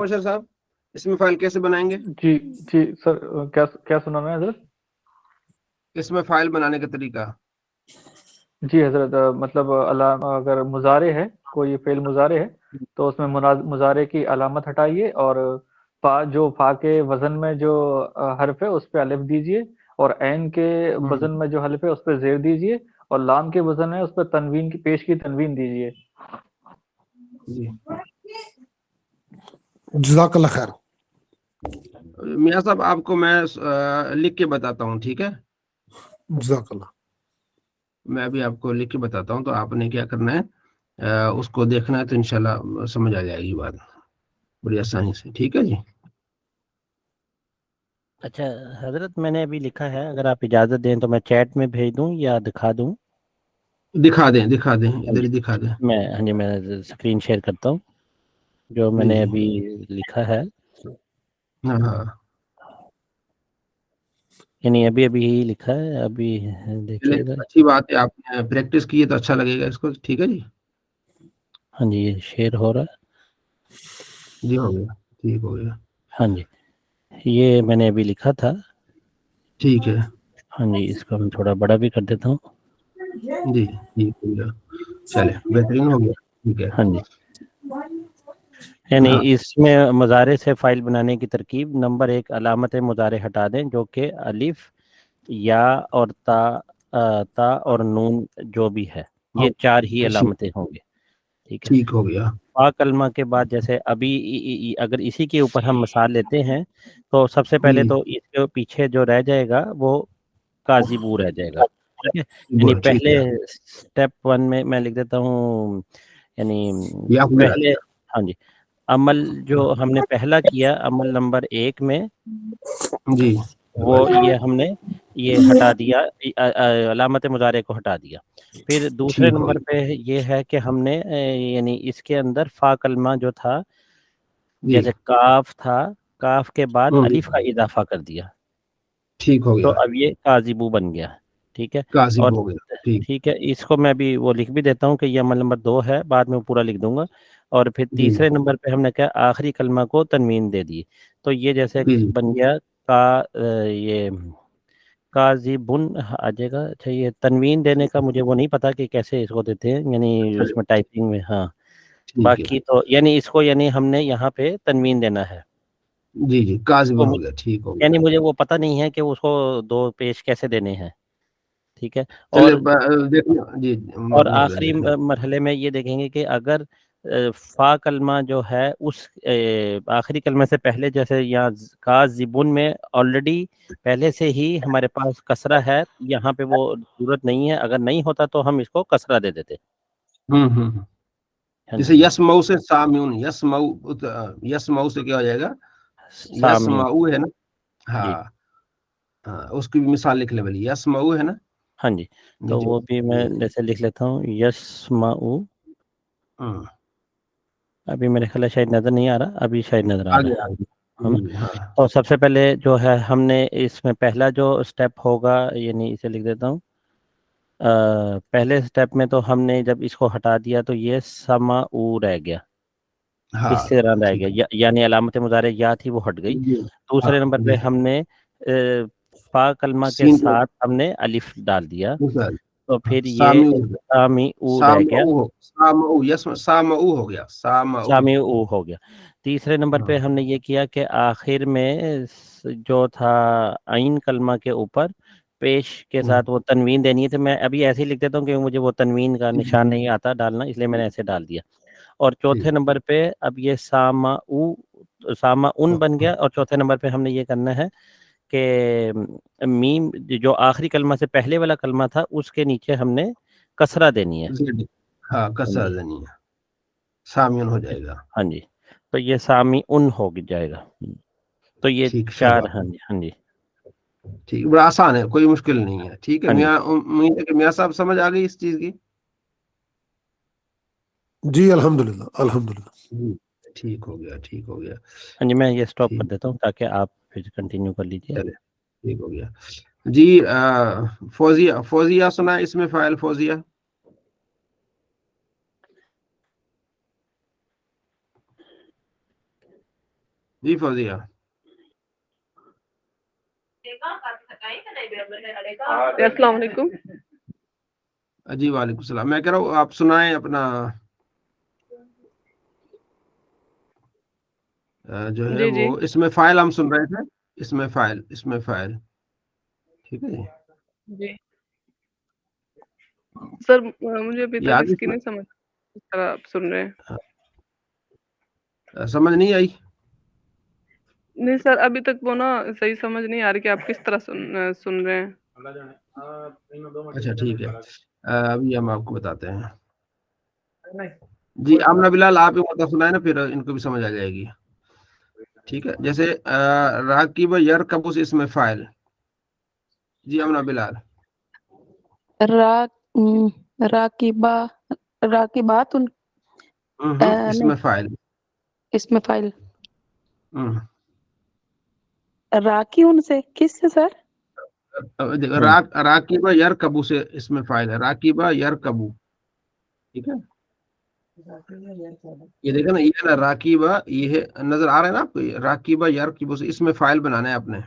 مبشر صاحب اس میں فائل کیسے بنائیں گے؟ جی جی سر، کیا سنانا ہے حضرت؟ اس میں فائل بنانے کا طریقہ. جی حضرت، مطلب اگر مضارع ہے، کوئی فعل مضارع ہے تو اس میں مضارع کی علامت ہٹائیے، اور فا کے وزن میں جو حرف ہے اس پہ الف دیجئے، اور عین کے وزن میں جو حرف ہے اس پہ زیر دیجئے، اور لام کے وزن ہے اس پہ تنوین کی پیش کی تنوین دیجئے. جی جزاک اللہ خیر. میاں صاحب آپ کو میں لکھ کے بتاتا ہوں، ٹھیک ہے؟ جزاک اللہ. میں ابھی آپ کو لکھ کے بتاتا ہوں، تو آپ نے کیا کرنا ہے، اس کو دیکھنا ہے، تو انشاءاللہ سمجھ آ جائے گی بات بڑی آسانی سے. ٹھیک ہے جی. اچھا حضرت، میں نے ابھی لکھا ہے، اگر آپ اجازت دیں تو میں چیٹ میں بھیج دوں یا دکھا دوں؟ دکھا دیں ادھر ہی دکھا دیں. ہاں جی، میں اسکرین شیئر کرتا ہوں جو میں جی نے جی. ابھی لکھا ہے. ہاں ہاں، یعنی ابھی ہی لکھا ہے، ابھی چلے دیکھیے گا. اچھی بات ہے، آپ نے پریکٹس کی ہے تو اچھا لگے گا اس کو. ٹھیک ہے جی. ہاں جی، یہ شیئر ہو رہا ہے. جی ہو گیا، ٹھیک ہو گیا. ہاں جی، یہ میں نے ابھی لکھا تھا. ٹھیک ہے ہاں جی، اس کو میں تھوڑا بڑا بھی کر دیتا ہوں. جی، ٹھیک ہو گیا. چلے بہترین ہو گیا. ٹھیک ہے. ہاں جی، یعنی ہاں اس میں مضارع سے فائل بنانے کی ترکیب: نمبر 1، علامت مضارع ہٹا دیں جو کہ الف، یا اور تا اور نون جو بھی ہے، یہ 4 ہی علامتیں ہوں گے. ٹھیک ہے. ٹھیک ہو گیا. فا کلمہ کے بعد جیسے ابھی اگر اسی کے اوپر ہم مثال لیتے ہیں تو سب سے پہلے جی تو اس کے پیچھے جو رہ جائے گا وہ کاذبو رہ جائے گا. ٹھیک ہے. یعنی ٹھیک پہلے ہے. سٹیپ 1 میں لکھ دیتا ہوں، یعنی یا پہلے، ہاں جی، عمل جو ہم نے پہلا کیا، عمل نمبر 1 میں، جی وہ یہ ہم نے یہ ہٹا دیا، علامت مضارع کو ہٹا دیا. پھر دوسرے ٹھیک ہو نمبر گیا. پہ یہ ہے کہ ہم نے یعنی اس کے اندر فا کلمہ جو تھا، جی جیسے کاف تھا، کاف کے بعد الف کا اضافہ کر دیا، ٹھیک ہو تو گیا. اب یہ کاذبو بن گیا. ٹھیک ہے. کاذب اور ہو گیا. ٹھیک. ٹھیک ہے، اس کو میں بھی وہ لکھ بھی دیتا ہوں کہ یہ عمل نمبر 2 ہے، بعد میں پورا لکھ دوں گا. اور پھر جی تیسرے نمبر پہ ہم نے کیا، آخری کلمہ کو تنوین دے دی، تو یہ جیسے جی بن گیا یہ کاذبن آ جائے گا. اچھا، یہ تنوین دینے کا مجھے وہ نہیں پتا کہ کیسے اس کو دیتے ہیں، یعنی اس میں ٹائپنگ میں. ہاں، ٹھیک ہے. باقی تو یعنی اس کو یعنی ہم نے یہاں پہ تنوین دینا ہے. جی جی، کاذب تو ہو گیا. ٹھیک ہو گیا. یعنی مجھے وہ پتہ نہیں ہے کہ اس کو 2 پیش کیسے دینے ہیں. ٹھیک ہے. چلے دیکھنا. جی اور ہو گیا، آخری دیکھ لیں. مرحلے میں یہ دیکھیں گے کہ اگر فا کلمہ جو ہے اس آخری کلمے سے پہلے، جیسے یہاں کاذبن میں آلریڈی پہلے سے ہی ہمارے پاس کسرہ ہے، یہاں پہ وہ ضرورت نہیں ہے، اگر نہیں ہوتا تو ہم اس کو کسرہ دے دیتے. ہاں جیسے جی، یس مئو سے سامعون، یس مئو سے کیا ہو جائے گا، یس سامعون. مئو ہے نا. جی ہاں ہاں، اس کی بھی مثال لکھ لیں. بھلی یس مئو ہے نا. ہاں جی، تو وہ بھی میں جیسے لکھ لیتا ہوں، یسمعو. ابھی میرے خیال ہے شاید نظر نہیں آ رہا، ابھی شاید نظر آ رہا آگے ہے. آگے. ہے نا. ہاں تو سب سے پہلے جو ہے ہم نے اس میں پہلا جو سٹیپ ہوگا، یعنی اسے لکھ دیتا ہوں. پہلے سٹیپ میں تو ہم نے جب اس کو ہٹا دیا تو یہ سمعو رہ گیا، اس ہاں، طرح رہ ٹھیک گیا، یعنی علامت مضارع یا تھی وہ ہٹ گئی. ہے. ہاں دوسرے نمبر پہ جی. ہم نے فا کلمہ کے سین کو ساتھ ہم نے الف ڈال دیا، مثال. تو پھر یہ سامع سامعو رہ گیا، سامعو سامعو یس سامعو ہو گیا. سامعو. سامعو ہو گیا. تیسرے نمبر پہ ہم نے یہ کیا کہ آخر میں جو تھا عین کلمہ کے اوپر پیش کے ساتھ وہ تنوین دینی ہے، تو میں ابھی ایسے ہی لکھ دیتا ہوں کہ مجھے وہ تنوین کا نشان نہیں آتا ڈالنا، اس لیے میں نے ایسے ڈال دیا. اور چوتھے نمبر پہ اب یہ سامعون بن گیا. اور چوتھے نمبر پہ ہم نے یہ کرنا ہے کہ میم جو آخری کلمہ سے پہلے والا کلمہ تھا اس کے نیچے ہم نے کسرہ دینی ہے. ہاں، کسرہ دینی ہے، سامعون ہو جائے گا. ہاں جی، تو یہ سامعون ہو جائے گا. تو یہ ٹھیک، 4. شاباش. ہاں جی، ہاں جی، ٹھیک، بڑا آسان ہے، کوئی مشکل نہیں ہے. ٹھیک ہے ہاں جی. میاں، امید ہے کہ میاں صاحب سمجھ آ گئی اس چیز کی. جی الحمدللہ الحمدللہ. ٹھیک ہو گیا، ٹھیک ہو گیا. ہاں جی، میں یہ سٹاپ کر ٹھیک، دیتا ہوں تاکہ آپ پھر کنٹینیو کر لیجیے. چلے ٹھیک ہو گیا. جی فوزیہ، فوزیہ سنا ہے اس میں فائل فوزیہ؟ جی فوزیہ. السلام علیکم. جی وعلیکم السلام. میں کہہ رہا ہوں آپ سنائیں اپنا جو ہے جی جی وہ اس میں فائل ہم سن رہے تھے. اس میں فائل ٹھیک ہے جی. جی سر مجھے ابھی تک یاد اس کی نہیں سمجھ اس طرح آپ سن رہے ہیں. سمجھ نہیں آئی؟ نہیں سر ابھی تک وہ نا صحیح سمجھ نہیں آ رہی کہ آپ کس طرح سن رہے ہیں. اچھا ٹھیک ہے. ابھی ہم آپ کو بتاتے ہیں. جی آمنہ بلال آپ ایک مرتبہ سنائیں نا پھر ان کو بھی سمجھ آ جائے گی. ٹھیک ہے جیسے راکب یرکب سے اس میں فائل. جی آمنہ بلال. راکبہ راکبات اس نہیں میں فائل. اس میں فائل ہم. راکیون سے کس سے سر؟ راکبہ یرکبو سے اس میں فائل ہے. راکبہ یرکبو ٹھیک ہے. یہ دیکھیں نا یہ نا راکبہ یہ ہے نظر آ رہا ہے نا آپ کو. راکبہ یرکبو سے اس میں فائل بنانا ہے آپ نے.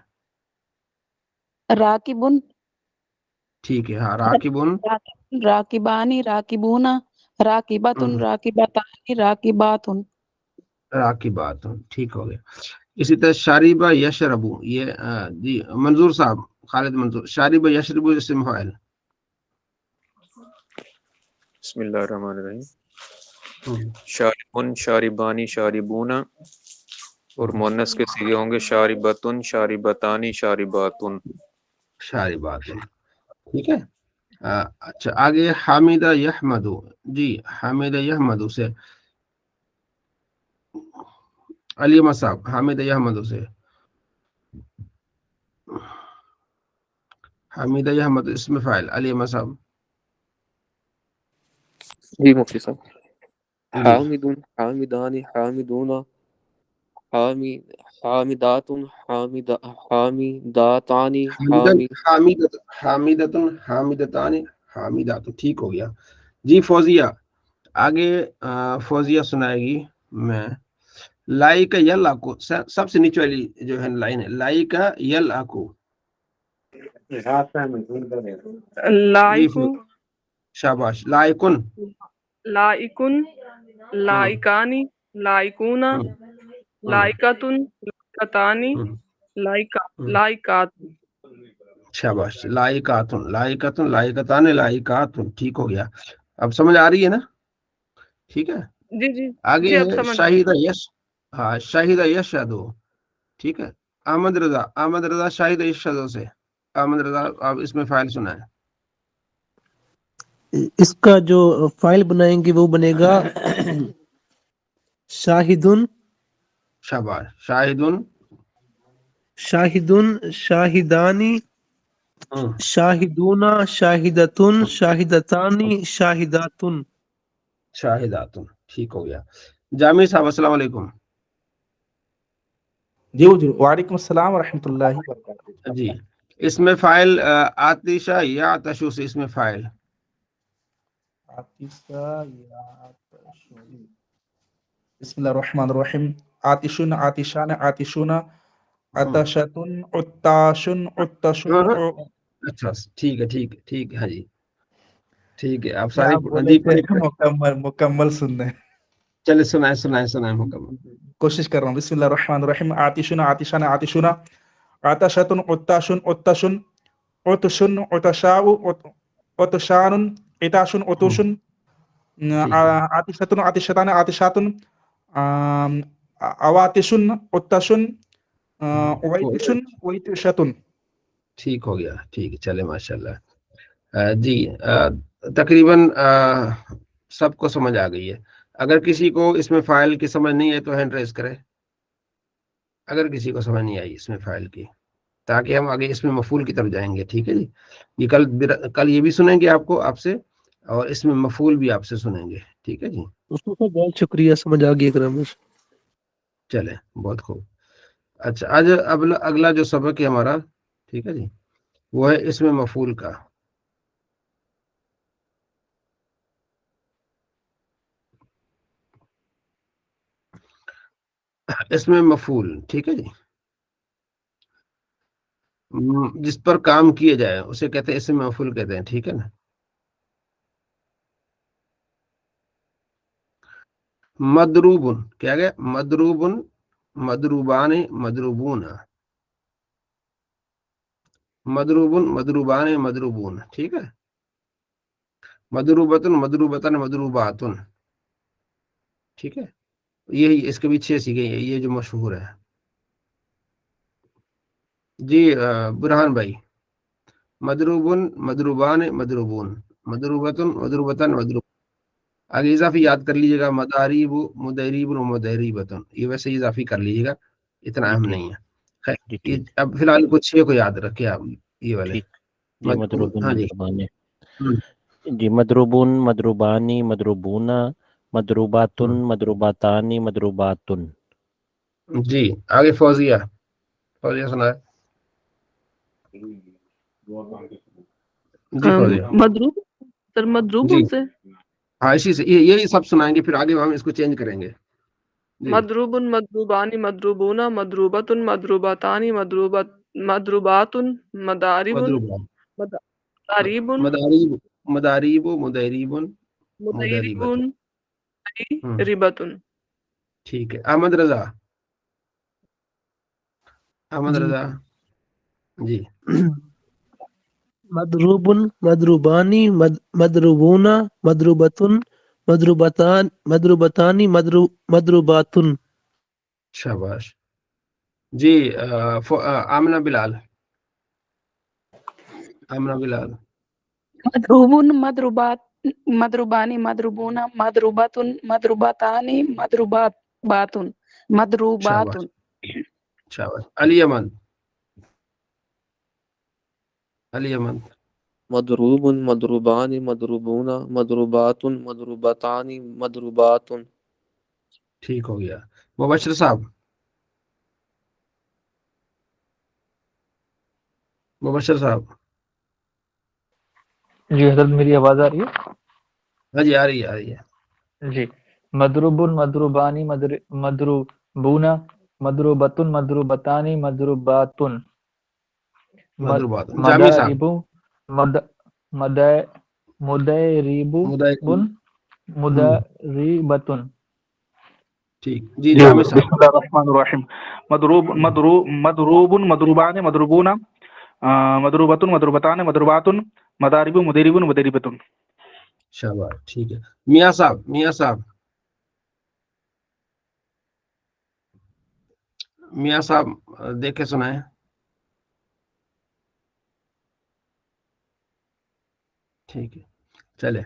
راکبن ٹھیک ہے ہاں راکبن. راکبانی راکبونا راکباتن راکباتانی راکباتن. راکبات ٹھیک ہو گیا. اسی طرح شاربہ یشربو یہ جی منظور صاحب خالد منظور. شاربہ یشربو اسم فاعل. بسم اللہ الرحمن الرحیم. شاربن شاربانی شاربونا اور مؤنث کے صیغے ہوں گے شاربتن شاربتانی شارباتن. شارباتن ٹھیک ہے. اچھا آگے حامدہ یحمدو. جی حامدہ یحمدو سے علیمہ صاحب. حامدہ یحمدو سے حامدہ یحمدو اسم فاعل. علیمہ صاحب. جی مفتی صاحب. جی حامدن حامدانی حامدونا حامداتن حامداتانی حامدتن حامدتان حامدات. ٹھیک ہو گیا. جی فوزیہ آگے فوزیہ سنائے گی. میں لائی کا یل آکو سب سے نیچے والی جو ہے لائن ہے. لائی کا یل آکو. لائکو شاباش. لائکن لائکن لائکانی لائکونا لائکاتن لائکاتانی لائکاتن. شاباش. لائکاتن لائکاتن لائکاتان لائکاتن. ٹھیک ہو گیا. اب سمجھ آ رہی ہے نا. ٹھیک ہے. جی جی آگے جی اب ہے سمجھ. شاہدہ یش. ہاں شاہدہ یشہدو. ٹھیک ہے. احمد رضا. احمد رضا شاہدہ یشہدو سے. احمد رضا آپ اس میں فائل سنائیں. اس کا جو فائل بنائیں گے وہ بنے گا شاہدن. شاباش. شاہدن شاہدن شاہدانی شاہدونا شاہدتن شاہدتانی شاہداتن. شاہداتن. ٹھیک ہو گیا. جامع صاحب السلام علیکم. جی جی وعلیکم السلام ورحمۃ اللہ وبرکاتہ. جی اس میں فائل آتشہ یا آتشو سے اس میں فائل. بسم اللہ الرحمن الرحیم. آتشن آتشان آتشونا عطشتن عطاشن عطشن. اچھا ٹھیک ہے ٹھیک ہے ٹھیک ہے. ہاں جی ٹھیک ہے. آپ کیا ساری بولے جی تھے مکمل سننے. چلے سنائیں مکمل. کوشش کر رہا ہوں. بسم اللہ الرحمن الرحیم. آتشن آتشان آتشونا عطشتن عطاشن عطشن عطشن عطشاء عطشان عطاشن عطوشن آتشتن آتشتان آتشاتن اواتشن عطشن اویتشن اویتشتن. ٹھیک ہو گیا. ٹھیک ہے چلے ماشاء اللہ. جی تقریباً سب کو سمجھ آ گئی ہے. اگر کسی کو اس میں فائل کی سمجھ نہیں ہے تو ہینڈ ریز کرے. اگر کسی کو سمجھ نہیں آئی اس میں فائل کی تاکہ ہم آگے اس میں مفعول کی طرف جائیں گے. ٹھیک ہے جی. یہ کل یہ بھی سنیں گے آپ کو آپ سے اور اس میں مفعول بھی آپ سے سنیں گے. ٹھیک ہے جی. بہت شکریہ سمجھ آ گئی گرامر. چلے بہت خوب. اچھا آج اگلا جو سبق ہے ہمارا ٹھیک ہے جی وہ ہے اس میں مفعول کا. इसमें मफूल, ठीक है जी, जिस पर काम किए जाए उसे कहते हैं इसमें मफूल कहते हैं, ठीक है ना। मदरूबुन क्या गया, मदरूबुन, मदरूबाने, मदरूबूना, मदरूबुन, मदरूबाने, मदरूबून, ठीक है। मदरूबतुन, मदरूबतन, मदरूबातुन, ठीक है। यही इसके भी 6 सीखे हैं, ये जो मशहूर है जी। बुरहान भाई, मदरूबुन, मदरूबान, मदरूबून, मदरूबतुन, मदरूबतन, मदरूब, आगे इजाफी याद कर लीजिएगा, मदारीबु, मुदरीबुन, मुदरीबतुन, ये वैसे इजाफी कर लीजिएगा, इतना जी अहम ठीक नहीं है। खैर, जी ये ठीक अब फिलहाल कुछ 6 को याद रखे आप, ये वाले ठीक जी। मदरूब, मदरूबुन हाँ जी। मदरूबाने हम्म, जी, मदरूबुन मदरूबानी मदरूबूना मदरूबातुन हम्म, मदरूबातानी मदरूबातुन। जी। आगे फौजिया, फौजिया सुना है जी, फौजिया मदरूब सर, मदरूब जी। उनसे हाँ, इसी से यही सब सुनाएंगे, फिर आगे हम इसको चेंज करेंगे जी। मदरूबुन, मदरूबानी, मदरूबूना, मदरूबतुन, मदरूबतानी, मदरूबातुन, मदारिबुन, मदरूबा, मदारिबुन, मदारीब, मदारीबो, मुदैरीबुन, मुदैरिबुन, मुदरीबतुन। हम्म, रिबतुन। ठीक है। अहमद रजा, अहमद जी रजा जी। मदरूबुन मदरूबानी मदरूबूना मदरूबतुन मदरूबतानी मदरूबातुन। शाबाश जी। आमना बिलाल, आमना बिलाल, मदरूबुन, मदरूबात, मदरूबानी, मदरूबूना, मदरूबतुन, मदरूबतानी, मदरूबातुन, शाबाश मदरूबातुन। शाबाश। अली अमन, अली अमन, मदरूबुन मदरूबानी मदरूबूना मदरूबातुन मदरूबतानी मदरूबातुन। ठीक हो गया। मुबशर साहब, मुबशर साहब, जी हजरत, मेरी आवाज आ रही है? हाँ जी, आ रही है, आ रही है। जी। मदरूबुन मदरूबानी मदरूबूना मदरूबतुन मदरूबतानी मदरूबातुन मदरूबात, जामी साहब, मदारिबु मद मदै मुदाय, मुदैरिबुन मुदरिबतुन। ठीक जी। जी जामी हुजूर, साहब, बिस्मिल्लाहिर्रहमानिर्रहीम। मदरूबुन मदरूबाने मदरूबूना, मदरूबतुन मदरूबताने मदरूबातुन, मदारिबु मुदरिबुन मुदरिबतुन। शाबाश, ठीक है। मियाँ साहब, मियाँ साहब, मियाँ साहब, देख के सुनाए। ठीक है, चले।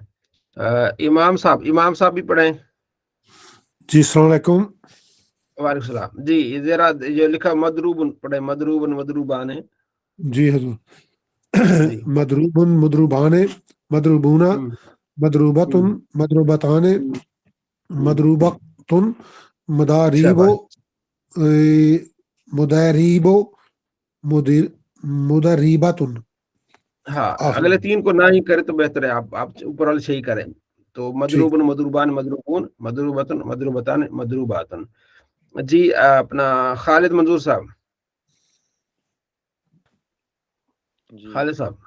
इमाम साहब भी पढ़े। जी अस्सलाम वालेकुम। वालेकुम सलाम जी। जरा जो लिखा मदरूबन पढ़े, मदरूबन, मदरूबाने जी हजूर। जी। मदरूबुन मदरूबाने मदरूबूना हम्म, मदरूबतुन हम्म, मदरूबताने मदरूबतुन मदारीबो शाबाश। मुदारीबो मुदिर मुदरीबतुन। हाँ, आखिरी अगले 3 को ना ही करे तो बेहतर है, आप ऊपर वाले सही करें। तो ठीक। मदरूबन, मदरूबान, मदरूबून, मदरूबतन, मदरूबतान, मदरूबातन जी। अपना खालिद मंजूर साहब, जी खालिद साहब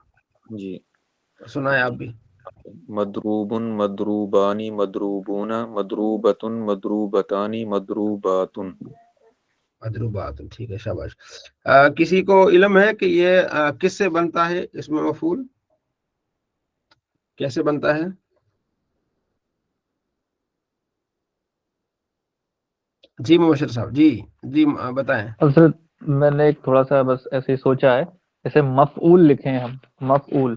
जी। सुनाए आप भी। मदरूबुन मदरूबानी मदरूबूना मदरूबतुन मदरूबतानी मदरूबातुन। मदरूबातन, ठीक है, शाबाश। किसी को इल्म है कि ये किससे बनता है, इसमें मफूल कैसे बनता है? जी मुबशर साहब जी, जी बताएं। हजरत, मैंने एक थोड़ा सा बस ऐसे ही सोचा है, जैसे मफऊल लिखे हैं हम, मफऊल,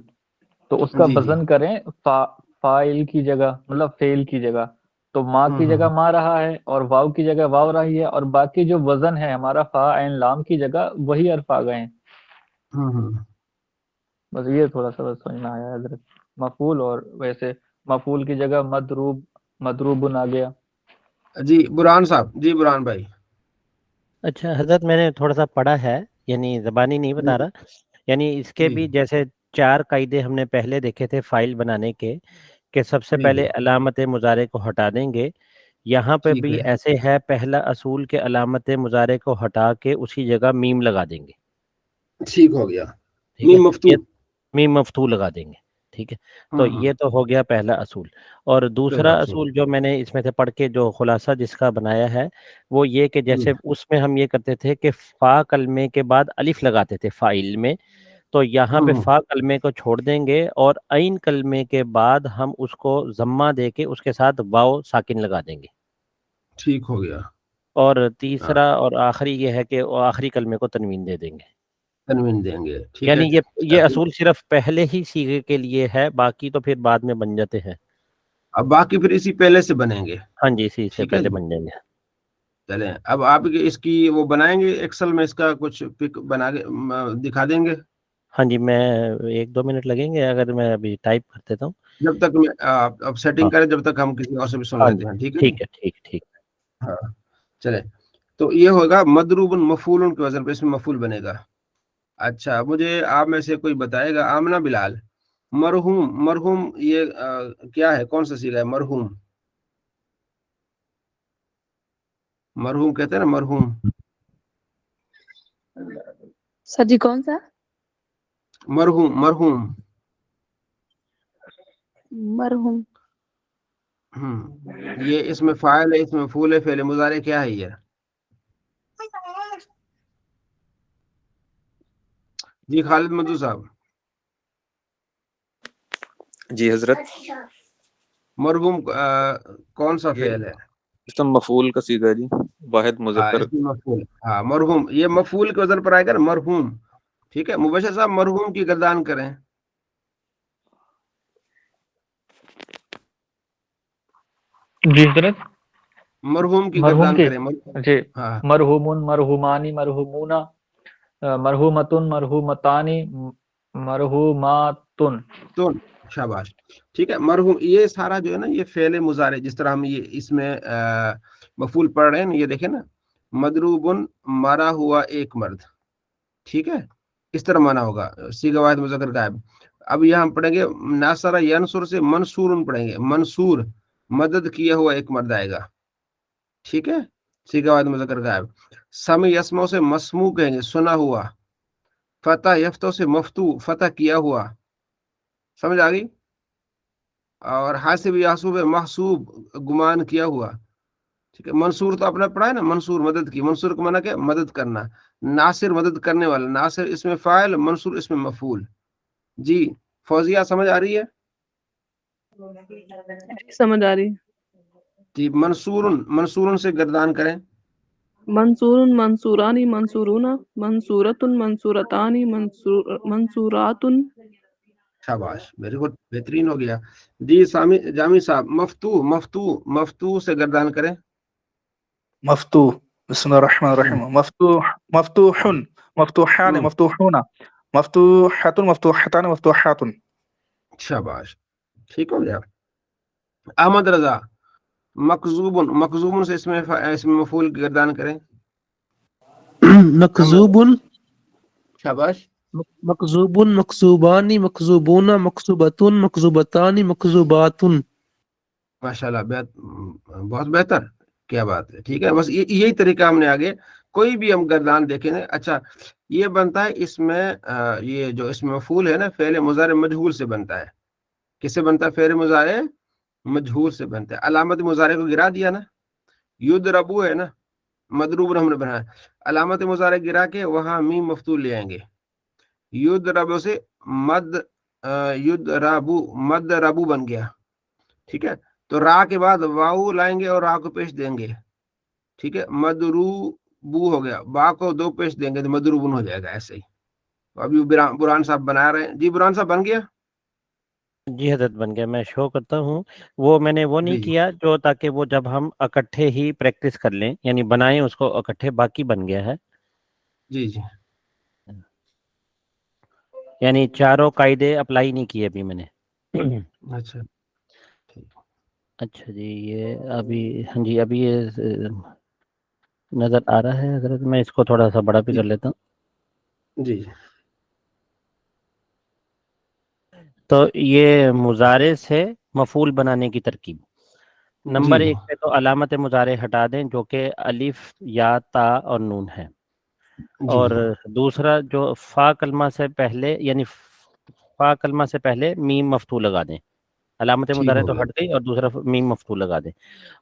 तो उसका जी जी। वजन करें फाइल की जगह, मतलब फेल की जगह, तो माँ की जगह हम्म, माँ रहा है और वाव की जगह वाव रही है, और बाकी जो वजन है हमारा फा एन लाम की जगह वही अर्फ आ गए हैं। हम्म, बस ये थोड़ा सा बस समझ में आया हजरत। मफूल, और वैसे मफूल की जगह मदरूबुन आ गया। जी बुरहान साहब, जी बुरहान भाई। अच्छा हजरत, मैंने थोड़ा सा पढ़ा है, यानी ज़बानी नहीं बता जी रहा, यानी इसके जी भी जैसे 4 कायदे हमने पहले देखे थे फाइल बनाने के, कि सबसे जी पहले अलामत मुजारे को हटा देंगे, यहाँ पे ٹھیک بھی ہے ایسے ہے، پہلا اصول کے علامت مضارع کو ہٹا کے اسی جگہ میم لگا دیں گے، ٹھیک ہو گیا ٹھیک ہے، میم مفتوح یہ میم مفتوح لگا دیں گے، ٹھیک ہے. تو یہ تو ہو گیا پہلا اصول. اور دوسرا پہلا اصول اصول جو میں نے اس میں سے پڑھ کے جو خلاصہ جس کا بنایا ہے وہ یہ کہ جیسے اس میں ہم یہ کرتے تھے کہ فا کلمے کے بعد الف لگاتے تھے فاعل میں، تو یہاں پہ فا کلمے کو چھوڑ دیں گے اور عین کلمے کے بعد ہم اس کو ضمہ دے کے اس کے ساتھ واو ساکن لگا دیں گے. ٹھیک ہو گیا. اور تیسرا اور آخری یہ ہے کہ آخری کلمے کو تنوین دے دیں گے. تنوین دیں گے. ٹھیک یعنی ہے یہ اصول صرف پہلے ہی سیغے کے لیے ہے، باقی تو پھر بعد میں بن جاتے ہیں. اب باقی پھر اسی پہلے سے بنیں گے. ہاں جی، اسی سے ٹھیک ہے پہلے جی. بن جائیں گے. چلیں اب آپ اس کی وہ بنائیں گے ایکسل میں، اس کا کچھ پک بنا کے دکھا دیں گے. ہاں جی، میں 1-2 منٹ لگیں گے، اگر میں ابھی ٹائپ کر دیتا ہوں. جب تک میں اب سیٹنگ کریں، جب تک ہم کسی اور سے بھی سن ہاں لیتے جی، ہیں. ٹھیک ہے جی. ٹھیک ہے، ٹھیک. ہاں چلیں. تو یہ ہوگا مضروب مفعول کے وزن پہ اس میں مفعول بنے گا. اچھا مجھے آپ میں سے کوئی بتائے گا، آمنہ بلال، مرحوم یہ کیا ہے، کون سا صیغہ ہے مرحوم؟ مرحوم کہتے ہیں نا مرحوم. سر جی کون سا؟ مرحوم مرحوم. یہ اس میں فاعل ہے، اس میں مفعول ہے، فعل مضارع کیا ہے یہ؟ جی خالد مدو صاحب. جی حضرت. مرحوم کون سا فعل ہے؟ اسم مفعول کا صیغہ جی، واحد مذکر. اس میں مفعول. ہاں مرحوم، یہ مفعول کے وزن پر آئے گا نا مرحوم. ٹھیک ہے مبشر صاحب، مرحوم کی گردان کریں. جی حضرت. مرحوم کی مرحوم گردان کی کریں. جی. ہاں مرحومن، مرحومانی، مرحومونا، مرحومتن، مرحومتانی، مرحوماتن. تو شاباش. ٹھیک ہے مرحوم یہ سارا جو ہے نا یہ فعل مضارع، جس طرح ہم یہ اس میں مفعول پڑھ رہے ہیں نا، یہ دیکھیں نا، مضروبن مارا ہوا ایک مرد. ٹھیک ہے اس طرح مانا ہوگا صیغہ واحد مذکر غائب. اب یہاں ہم پڑھیں گے ناصر ینصر سے منصور پڑھیں گے. منصور مدد کیا ہوا ایک مرد آئے گا. ٹھیک ہے صیغہ واحد مذکر غائب. سمی یسمو سے مسموع کہیں گے، سنا ہوا. فتح یفتو سے مفتو، فتح کیا ہوا. سمجھ آ گئی. اور حاسب یاسوب محسوب، گمان کیا ہوا. ٹھیک ہے منصور تو اپنا پڑھا ہے نا، منصور مدد کی. منصور کو مانا کیا؟ مدد کرنا. ناصر مدد کرنے والا. ناصر اس میں فاعل، منصور اس میں مفعول. جی فوزیہ سمجھ آ رہی ہے؟ سمجھ آ رہی. جی منصورن سے گردان کریں. منصور، منصورانی، منصورون، منصورت، منصورتانی، منصورات. شاباش ویری گڈ، بہترین ہو گیا. جی جامی صاحب، مفتوح سے گردان کریں. مفتوح. بسم اللہ الرحمن الرحیم. مفتوح، مفتوحان، مفتوحون، مفتوحۃ، مفتوحتان، مفتوحات. شاباش ٹھیک ہو گیا. احمد رضا، مکذوبن سے اس میں مفعول کی گردان کریں. مکذوبن. شاباش. مکذوبن، مکذوبانی، مکذوبون، مکذوبتن، مکذوبتانی، مکذوباتن. ماشاءاللہ بہت بہتر، کیا بات ہے. ٹھیک ہے بس یہی طریقہ ہم نے آگے کوئی بھی ہم گردان دیکھیں. اچھا یہ بنتا ہے اس میں یہ جو اس میں مفعول ہے نا، فعل مضارع مجہول سے بنتا ہے. کس سے بنتا ہے؟ فعل مضارع مجہول سے بنتا ہے. علامت مضارع کو گرا دیا نا، یضربو ہے نا، مضروب ہم نے بنایا. علامت مضارع گرا کے وہاں میم مفتول لے آئیں گے. یضربو سے مد ربو بن گیا. ٹھیک ہے تو را کے بعد واو لائیں گے اور را کو پیش دیں گے. ٹھیک ہے مدروبو ہو گیا، با کو دو پیش دیں گے تو مدروبن ہو جائے گا. ایسے ہی ابھی برہان صاحب بنا رہے ہیں. جی برہان صاحب بن گیا؟ جی حضرت بن گیا، میں شو کرتا ہوں. وہ میں نے وہ نہیں جی کیا جو تاکہ وہ جب ہم اکٹھے ہی پریکٹس کر لیں، یعنی بنائیں اس کو اکٹھے، باقی بن گیا ہے. جی جی یعنی چاروں قاعدے اپلائی نہیں کیے ابھی میں نے. اچھا اچھا جی یہ ابھی، ہاں جی ابھی یہ نظر آ رہا ہے. حضرت میں اس کو تھوڑا سا بڑا بھی کر لیتا ہوں. جی تو یہ مضارع سے مفعول بنانے کی ترکیب. नंबर जी 1 पे तो अलामत मुजारे हटा दें जो कि अलिफ या ता और नून है, जी और दूसरा जो फा कलमा से पहले यानी फा कलमा से पहले मीम मफ्तू लगा दें। अलामत ठीक मुजारे हो तो गया। हट गई और दूसरा मीम मफ्तू लगा दें,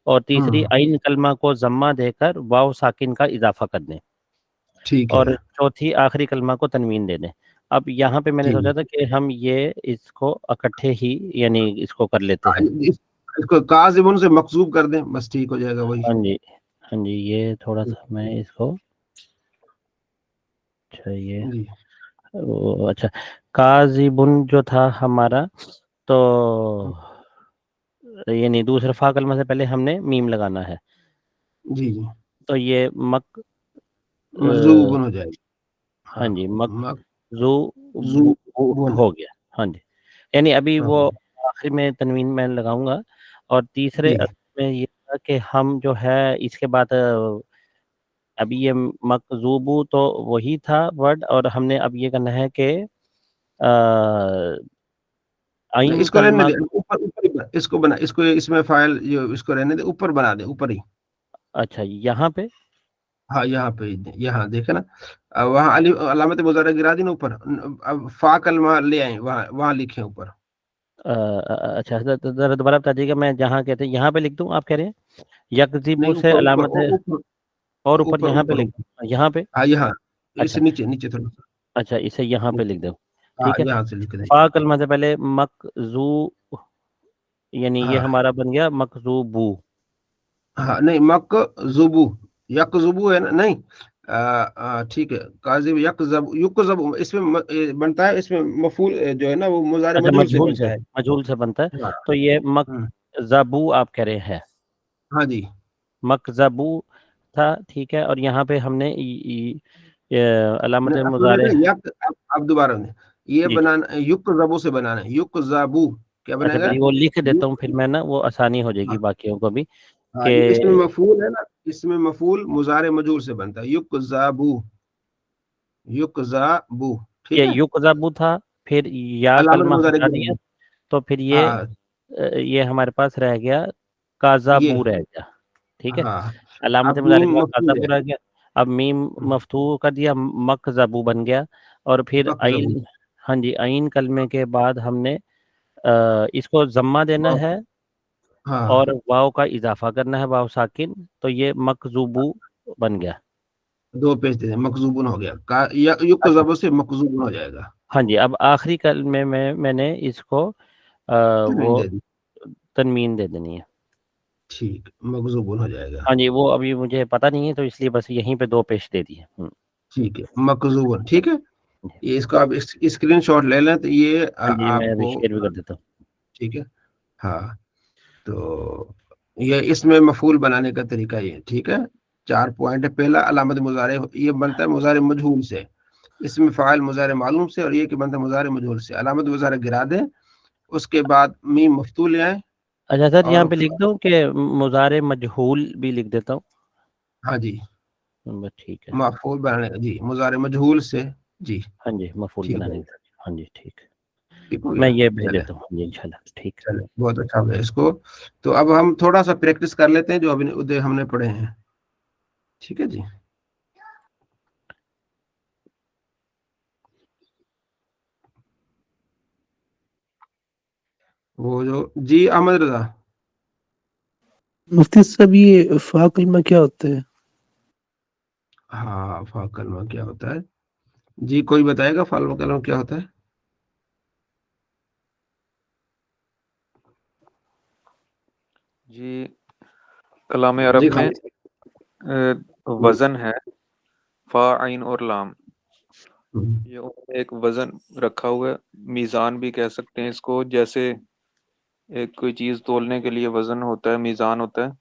और तीसरी हम्म, आइन कलमा को जम्मा देकर वाव साकिन का इजाफा कर दें, ठीक और है चौथी आखिरी कलमा को तनवीन दे दें। अब यहाँ पे मैंने जी। सोचा था कि हम ये इसको इकट्ठे ही यानी इसको कर लेते हैं। इसको काजिबुन से मकसूब कर दें, बस ठीक हो जाएगा वही। हाँ जी, हाँ जी, ये थोड़ा सा मैं इसको, अच्छा ये जी अच्छा, काजिबुन जो था हमारा, तो यानी दूसरे फा कलमा से पहले हमने मीम लगाना है, जी जी तो ये मक मजदूबन हो जाएगी। हाँ हाँ जी, मक मक जू बुन। हो गया। हाँ जी, यानी अभी हाँ वो आखिर में तनवीन मैं लगाऊंगा। और तीसरे जी में ये था कि हम जो है इसके बाद अभी ये मकजूबू तो वही था वर्ड, और हमने अब ये करना है कि नहीं, आइन इसको रहने कलमा दे, को, ऊपर ऊपर इसको बना, इसको इसमें फाइल इसको रहने दे, ऊपर बना दे, ऊपर ही। अच्छा यहाँ पे, हाँ यहाँ पे, यहाँ देखे ना, वहाँ अली अलामत मुजारा गिरा दी ना ऊपर, अब फा कलमा ले आए, वहाँ वहाँ लिखे ऊपर। अच्छा जरा दोबारा बता दीजिएगा, मैं जहाँ कहते हैं यहाँ पे लिख दूँ, आप कह रहे हैं नहीं यकजीबू से ऊपर ऊपर अलामत है, ऊपर और ऊपर ऊपर यहाँ पे ऊपर लिख ऊपर। दूँ, यहाँ पे। हाँ यहाँ, अच्छा, इससे नीचे नीचे थोड़ा सा अच्छा इसे यहाँ पे नीचे। लिख दो, हाँ ठीक है। यहाँ से लिख दे। फा कलमा से पहले मकजू, यानी ये हाँ हमारा बन गया मकजूबू। हाँ नहीं, मक जुबू, यक जुबू है ना, नहीं ठीक है, काजिब यक जब युक जब, इसमें बनता है, इसमें मफूल जो है ना वो मुजारे अच्छा मजहूल से बनता है। मजहूल से बनता है, हाँ तो ये हम्म, मकजबू आप कह रहे हैं, हाँ जी। मकजबू था, ठीक है। और यहाँ पे हमने अलामत नहीं, अब मुजारे, नहीं, यक अब दोबारा नहीं, ये जी जी, बनाना युक जबू से बनाना है, युक जबू क्या अच्छा बनेगा? पहले वो लिख देता हूँ, युक, फिर मैं ना वो आसानी हो जाएगी हाँ बाकियों को भी हाँ, कि इसमें मफूल है ना, इसमें मफूल मुजारे मजहूल से बनता है, युक जबू, युक जबू, ठीक ये है। युकजबू था, फिर या अलामत कलमा मुजारे हटा गिरा दिया, दी। तो फिर हाँ ये हमारे पास रह गया ये, काजाबू रह गया, ठीक है। हाँ अलामत अब मुजारे के मीम बाद मफूल काजाबू है। रह गया, अब मीम मफ्तू कर दिया, मकजबू बन गया, और फिर मकजबू, आइन, हाँ जी, आइन कलमे के बाद हमने इसको जम्मा देना है हाँ और वाव का इजाफा करना है, वाव साकिन, तो ये मकजूबू बन गया। दो पेज दे दें, मकजूबन हो गया, युक अच्छा, जबर से मकजूबन हो जाएगा। हाँ जी, अब आखिरी कलमे में मैंने इसको तनवीन वो दे दी, तनवीन दे देनी है। ठीक, मकजूबन हो जाएगा। हाँ जी, वो अभी मुझे पता नहीं है, तो इसलिए बस यहीं पे 2 पेश दे दिए। ठीक है, मकजूबन, ठीक है। जी, ये इसको आप स्क्रीन शॉट ले लें, तो ये हाँ जी, मैं अभी आपको, शेयर भी कर देता हूँ। ठीक है। हाँ तो ये इसमें मफूल बनाने का तरीका ये, ठीक है। 4 पॉइंट है। पहला अलामत मुजारे, ये बनता है मुजारे मजहूल से, इसमें फ़ाइल मुजारे मालूम से, और ये कि बनता है मुजारे मजहूल से। अलामत मुजारे गिरा दें, उसके बाद मीम मफ्तूल ले आए, अच्छा सर, यहाँ और पे लिख दूँ कि मुजारे मजहूल भी लिख देता हूँ, हाँ जी, बस ठीक है। मफूल बनाने का जी, मुजारे मजहूल से, जी हाँ जी, मफूल ठीक बनाने है, का, हाँ जी ठीक है, ठीक हो मैं गया। ये भेज चले देता हूँ, हाँ जी इंशाल्लाह, ठीक है। चले, बहुत अच्छा हो गया इसको। तो अब हम थोड़ा सा प्रैक्टिस कर लेते हैं जो अभी उदय हमने पढ़े हैं, ठीक है जी। वो जो, जी अहमद रजा, मुफ्ती साहब ये फा कलमा क्या होता है? हाँ फा कलमा क्या होता है? जी कोई बताएगा फा कलमा क्या होता है? जी, कलाम अरब जी में खालिद। वज़न है फा आइन और लाम, हम्म, ये उन्होंने एक वज़न रखा हुआ है, मीज़ान भी कह सकते हैं इसको। जैसे एक कोई चीज़ तोलने के लिए वज़न होता है, मीज़ान होता है,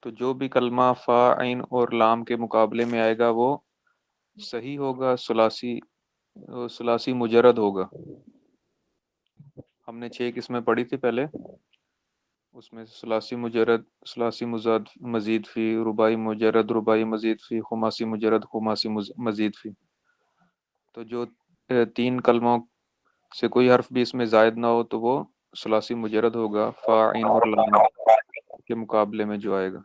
तो जो भी कलमा फा आइन और लाम के मुकाबले में आएगा वो सही होगा, सुलासी मुजरद होगा। हमने 6 किस्में पढ़ी थी पहले, उसमें से सुलासी मुजरद, सुलासी मुजाद मजीद फी, रुबाई मुजरद, रुबाई मजीद फी, खुमासी मुजरद, खुमासी मजीद फी। तो जो 3 कलमों से कोई हर्फ भी इसमें जायद ना हो तो वो सुलासी मुजरद होगा, फा आइन और लाम। के मुकाबले में जो आएगा,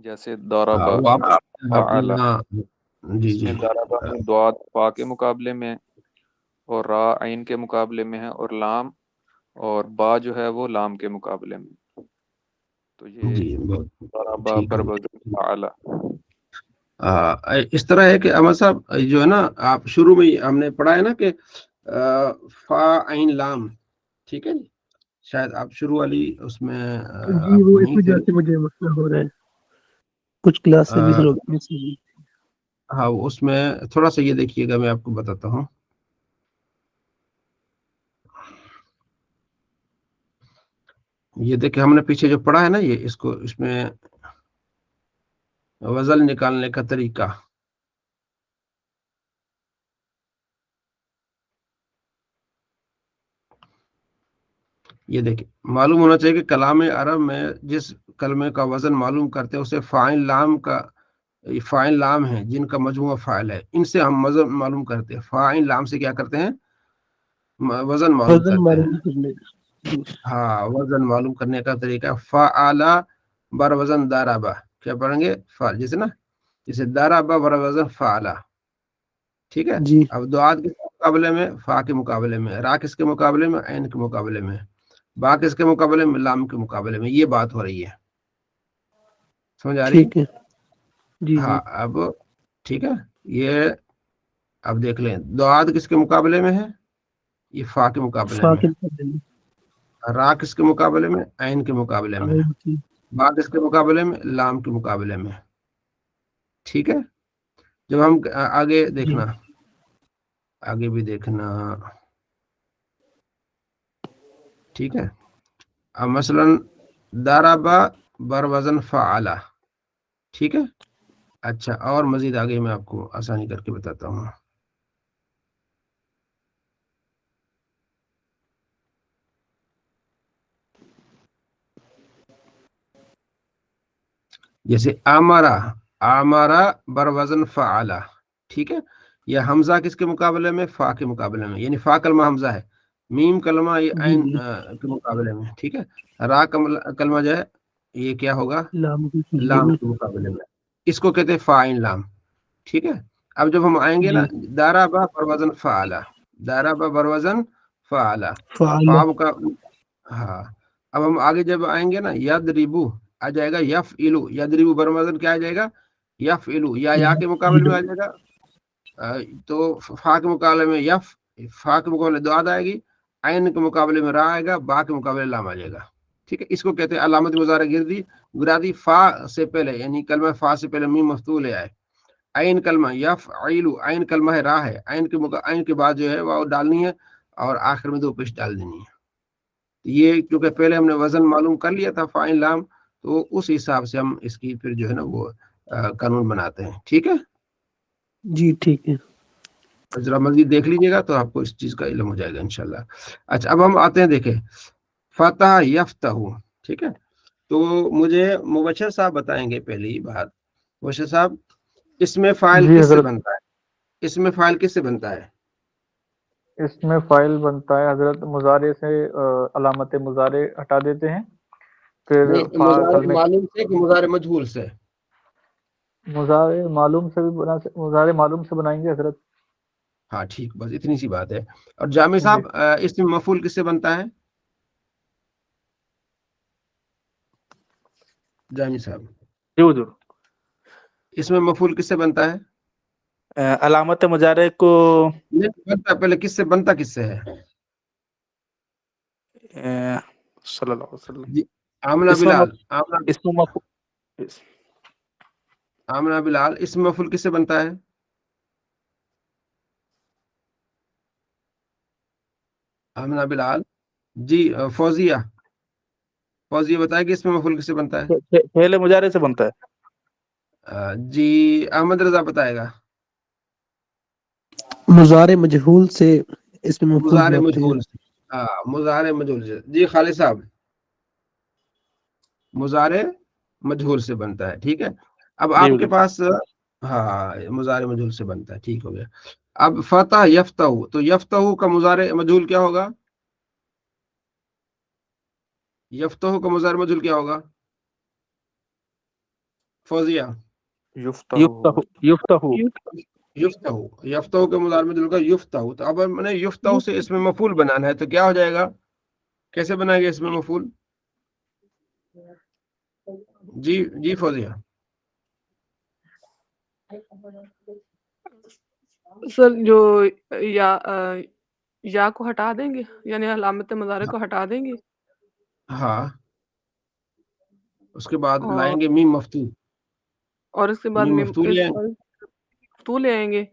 जैसे हाँ, दरबा वो आप फअला, हाँ, जी इसमें जी दरबा में द्वाद फा के मुकाबले में है और रा आइन के मुकाबले में है और लाम और बा जो है वो लाम के मुकाबले में। तो ये जी बहुत दरबा ठीक है। बरबद फअला। इस तरह है कि अमर साहब जो है ना, आप शुरू में ही हमने पढ़ा है ना कि फा आइन लाम, ठीक है जी, शायद आप शुरू वाली उसमें जी आप वो इस नहीं थे। वजह से मुझे मसला हो रहा है, कुछ क्लास से अ, मिस हो गई। हाँ, उसमें थोड़ा सा ये देखिएगा, मैं आपको बताता हूँ। ये देखिए, हमने पीछे जो पढ़ा है ना, ये इसको, इसमें वजन निकालने का तरीका, ये देखिए, मालूम होना चाहिए कि कलाम अरब में जिस कलमे का वजन मालूम करते हैं उसे फाइल लाम का, ये फाइल लाम है जिनका मजमूआ फाइल है, इनसे हम वजन मालूम करते हैं। फाइल लाम से क्या करते हैं, वजन मालूम वजन करते हैं। मालूम करने जी। हाँ, वजन मालूम करने का तरीका फ़ाआला बर वजन दाराबा, क्या पढ़ेंगे, फा जैसे ना, जैसे दाराबा बर वजन फ़ाआला, ठीक है। जी अब दुआत के मुकाबले में, फा के मुकाबले में, रा किसके मुकाबले में, ऐन के मुकाबले में, बा किसके मुकाबले में, लाम के मुकाबले में, ये बात हो रही है, समझ आ रही है। ठीक है। जी जी हाँ, अब ठीक है, ये अब देख लें, दुआत किसके मुकाबले में है, ये फा के मुकाबले में, फाकिल कर देंगे। रा किसके मुकाबले में, ऐन के मुकाबले में, आयन की बा किसके मुकाबले में, लाम के मुकाबले में, ठीक है। जब हम आगे जी देखना, आगे भी देखना, ठीक है। अब मसलन दाराबा बर वजन फ़अला, ठीक है। अच्छा, और मजीद आगे मैं आपको आसानी करके बताता हूँ। जैसे आमारा, आमारा बर वजन फ़अला, ठीक है। यह हमजा किसके मुकाबले में, फा के मुकाबले में, यानी फा कलमा हमजा है, मीम कलमा ये जी ऐन जी के मुकाबले में, ठीक है। रा कलमा जो है ये क्या होगा, लाम की मुकाबले लाम में। के मुकाबले में, इसको कहते हैं फाइन लाम, ठीक है। अब जब हम आएंगे जी ना, दाराबा बरवजन फ़अला, दाराबा बरवजन फ़अला, फाला फाव का, हाँ। अब हम आगे जब आएंगे ना, यदरिबू आ जाएगा, यफ़इलु, यदरिबू बरवजन क्या आ जाएगा, यफ़इलु, या के मुकाबले में आ जाएगा, तो फा के मुकाबले में यफ, फा के मुकाबले दाद आएगी, ऐन के मुकाबले में रा आएगा, बा के मुकाबले लाम आ जाएगा, ठीक है। इसको कहते हैं अलामत मुज़ारे गिरदी गुरादी, फा से पहले, यानी कलमा फा से पहले मीम मफ्तूल है आए, ऐन कलमा यफ़इलु, ऐन कलमा है रा है, ऐन के बाद जो है वाव डालनी है और आखिर में दो पेश डाल देनी है। ये क्योंकि पहले हमने वजन मालूम कर लिया था फाइन लाम, तो उस हिसाब से हम इसकी फिर जो है ना वो कानून बनाते हैं, ठीक है। जी ठीक है। जरा मजीद देख लीजिएगा तो आपको इस चीज का इल्म हो जाएगा इंशाल्लाह। अच्छा, अब हम आते हैं, देखें, फतह यफ्तहु, ठीक है। तो मुझे मुबशर साहब बताएंगे पहली बात, मुबशर साहब, इसमें फाइल जी किससे हजरत, बनता है, इसमें फाइल किससे बनता है। इसमें फाइल बनता है हजरत मुजारे से, अलामत मुजारे हटा देते हैं, फिर नहीं, फा मुजारे कलमे, मालूम से कि मुजारे मजहूल से, मुजारे मालूम से भी मुजारे मालूम से बनाएंगे हजरत। हाँ ठीक, बस इतनी सी बात है। और जामी जी साहब, इसमें मफूल किससे बनता है, जामी साहब, जी हुजूर। इसमें मफूल किससे बनता है, अलामत मुजारे को नहीं बनता, पहले किससे बनता, किससे है, सल्लल्लाहु अलैहि वसल्लम, जी। आमना इसमें बिलाल, आमना, इसमें आमना बिलाल, इसमें मफूल किससे बनता है, आमना बिलाल, जी। फौजिया, फौजिया बताया कि इसमें मफूल किससे बनता है, पहले मुजारे से बनता है। जी। अहमद रजा बताएगा, मुजारे मजहूल से इसमें मफूल मुजारे बनाते हैं। मजहूल से, हाँ, मुजारे मजहूल से, जी। खालिद साहब, मुजारे मजहूल से बनता है, ठीक है। अब जी आपके हुजूर। पास, हाँ, मुजारे मजहूल से बनता है, ठीक हो गया। अब फतह यफ्तहु, तो यफ्तहु का मुजारे मजहूल क्या होगा, यफ्तहु का मुज़ारे मजहूल क्या होगा फौजिया? युफ्तहु युफ्तहु यफ्तहु के मुज़ारे मजहूल का युफ्तहु। तो अब मैंने युफ्तहु से इसमें मफूल बनाना है, तो क्या हो जाएगा, कैसे बनाएंगे इसमें मफूल? जी जी फौजिया। सर जो या को हटा देंगे, यानी अलामत मुज़ारे को हटा देंगे, हाँ, उसके बाद और लाएंगे मीम मफ्तू, और इसके बाद मीम मफ्तू ले आएंगे। तू ले आएंगे,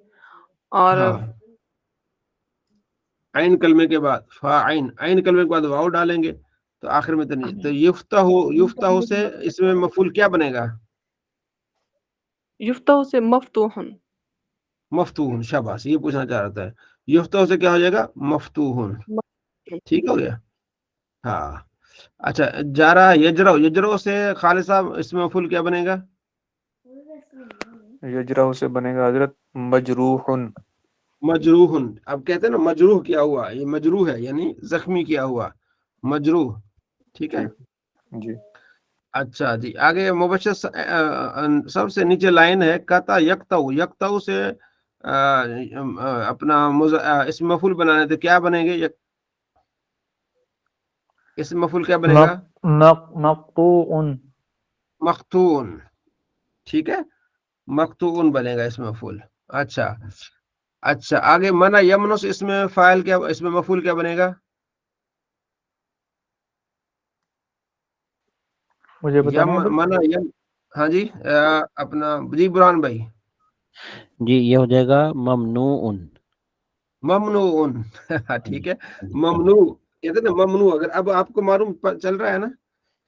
और हाँ, आइन कलमे के बाद फा आइन, आइन कलमे के बाद वाव डालेंगे, तो आखिर में तनी। तो युफ्तहु से इसमें मफूल क्या बनेगा? युफ्तहु से मफ्तूहुन। मफ्तूहुन, शाबाश, ये पूछना चाह रहा था। युफ्तहु से क्या हो जाएगा? मफ्तूहुन। ठीक हो गया। हाँ, अच्छा, जारा यजरो, यजरो से खालिद साहब इसमें मफूल क्या बनेगा? यजरा से बनेगा हजरत मजरूहुन। मजरूहुन। अब कहते हैं ना मजरूह किया हुआ, ये मजरूह है यानी जख्मी किया हुआ, मजरूह। ठीक है जी। अच्छा जी, आगे मुबश्शिर सबसे नीचे लाइन है कता यक्तऊ, यक्तऊ से अपना इसमें मफूल बनाने थे, क्या बनेंगे? इसमें मफूल क्या बनेगा? मक्तूउन। मख्तून। ठीक है, मख्तून बनेगा इसमें मफूल। अच्छा अच्छा, आगे मना यमनो से इसमें फाइल क्या, इसमें मफूल क्या बनेगा? मुझे बताना है मना यम। हाँ जी, अपना जी बुरहान भाई। जी ये हो जाएगा ममनूउन। ममनूउन। ठीक है, ममनू कहते ना ममनू। अगर अब आपको मालूम चल रहा है ना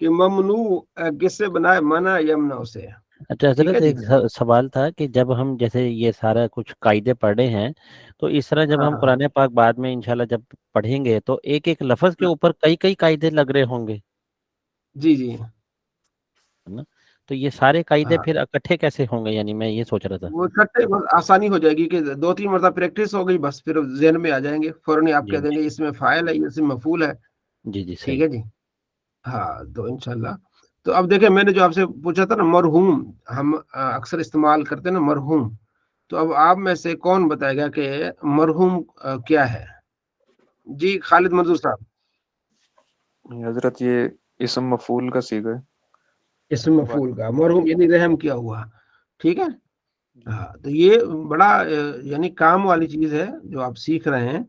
कि ममनू किससे बना है? मना यमना से। अच्छा ठीक है हजरत, जी। एक सवाल था कि जब हम जैसे ये सारा कुछ कायदे पढ़े हैं, तो इस तरह जब हाँ हम हाँ कुरान पाक बाद में इंशाल्लाह जब पढ़ेंगे तो एक एक लफ्ज के ऊपर कई कई कायदे लग रहे होंगे, जी जी। है ना? तो ये सारे कायदे हाँ, फिर इकट्ठे कैसे होंगे, यानी मैं ये सोच रहा था। वो इकट्ठे बस आसानी हो जाएगी कि 2-3 मरतबा प्रैक्टिस हो गई, बस फिर जहन में आ जाएंगे फौरन ही। आप जी कह देंगे इसमें फाइल है, इसमें मफूल है। जी जी ठीक सही। है जी। हाँ, तो इंशाल्लाह। तो अब देखें, मैंने जो आपसे पूछा था ना मरहूम, हम अक्सर इस्तेमाल करते हैं ना मरहूम। तो अब आप में से कौन बताएगा कि मरहूम क्या है? जी खालिद मंजूर साहब। हजरत ये इसम मफूल का सीगा है। इसमें मफूल का मरहूम यानी रहम किया हुआ। ठीक है। हाँ, तो ये बड़ा यानी काम वाली चीज है जो आप सीख रहे हैं,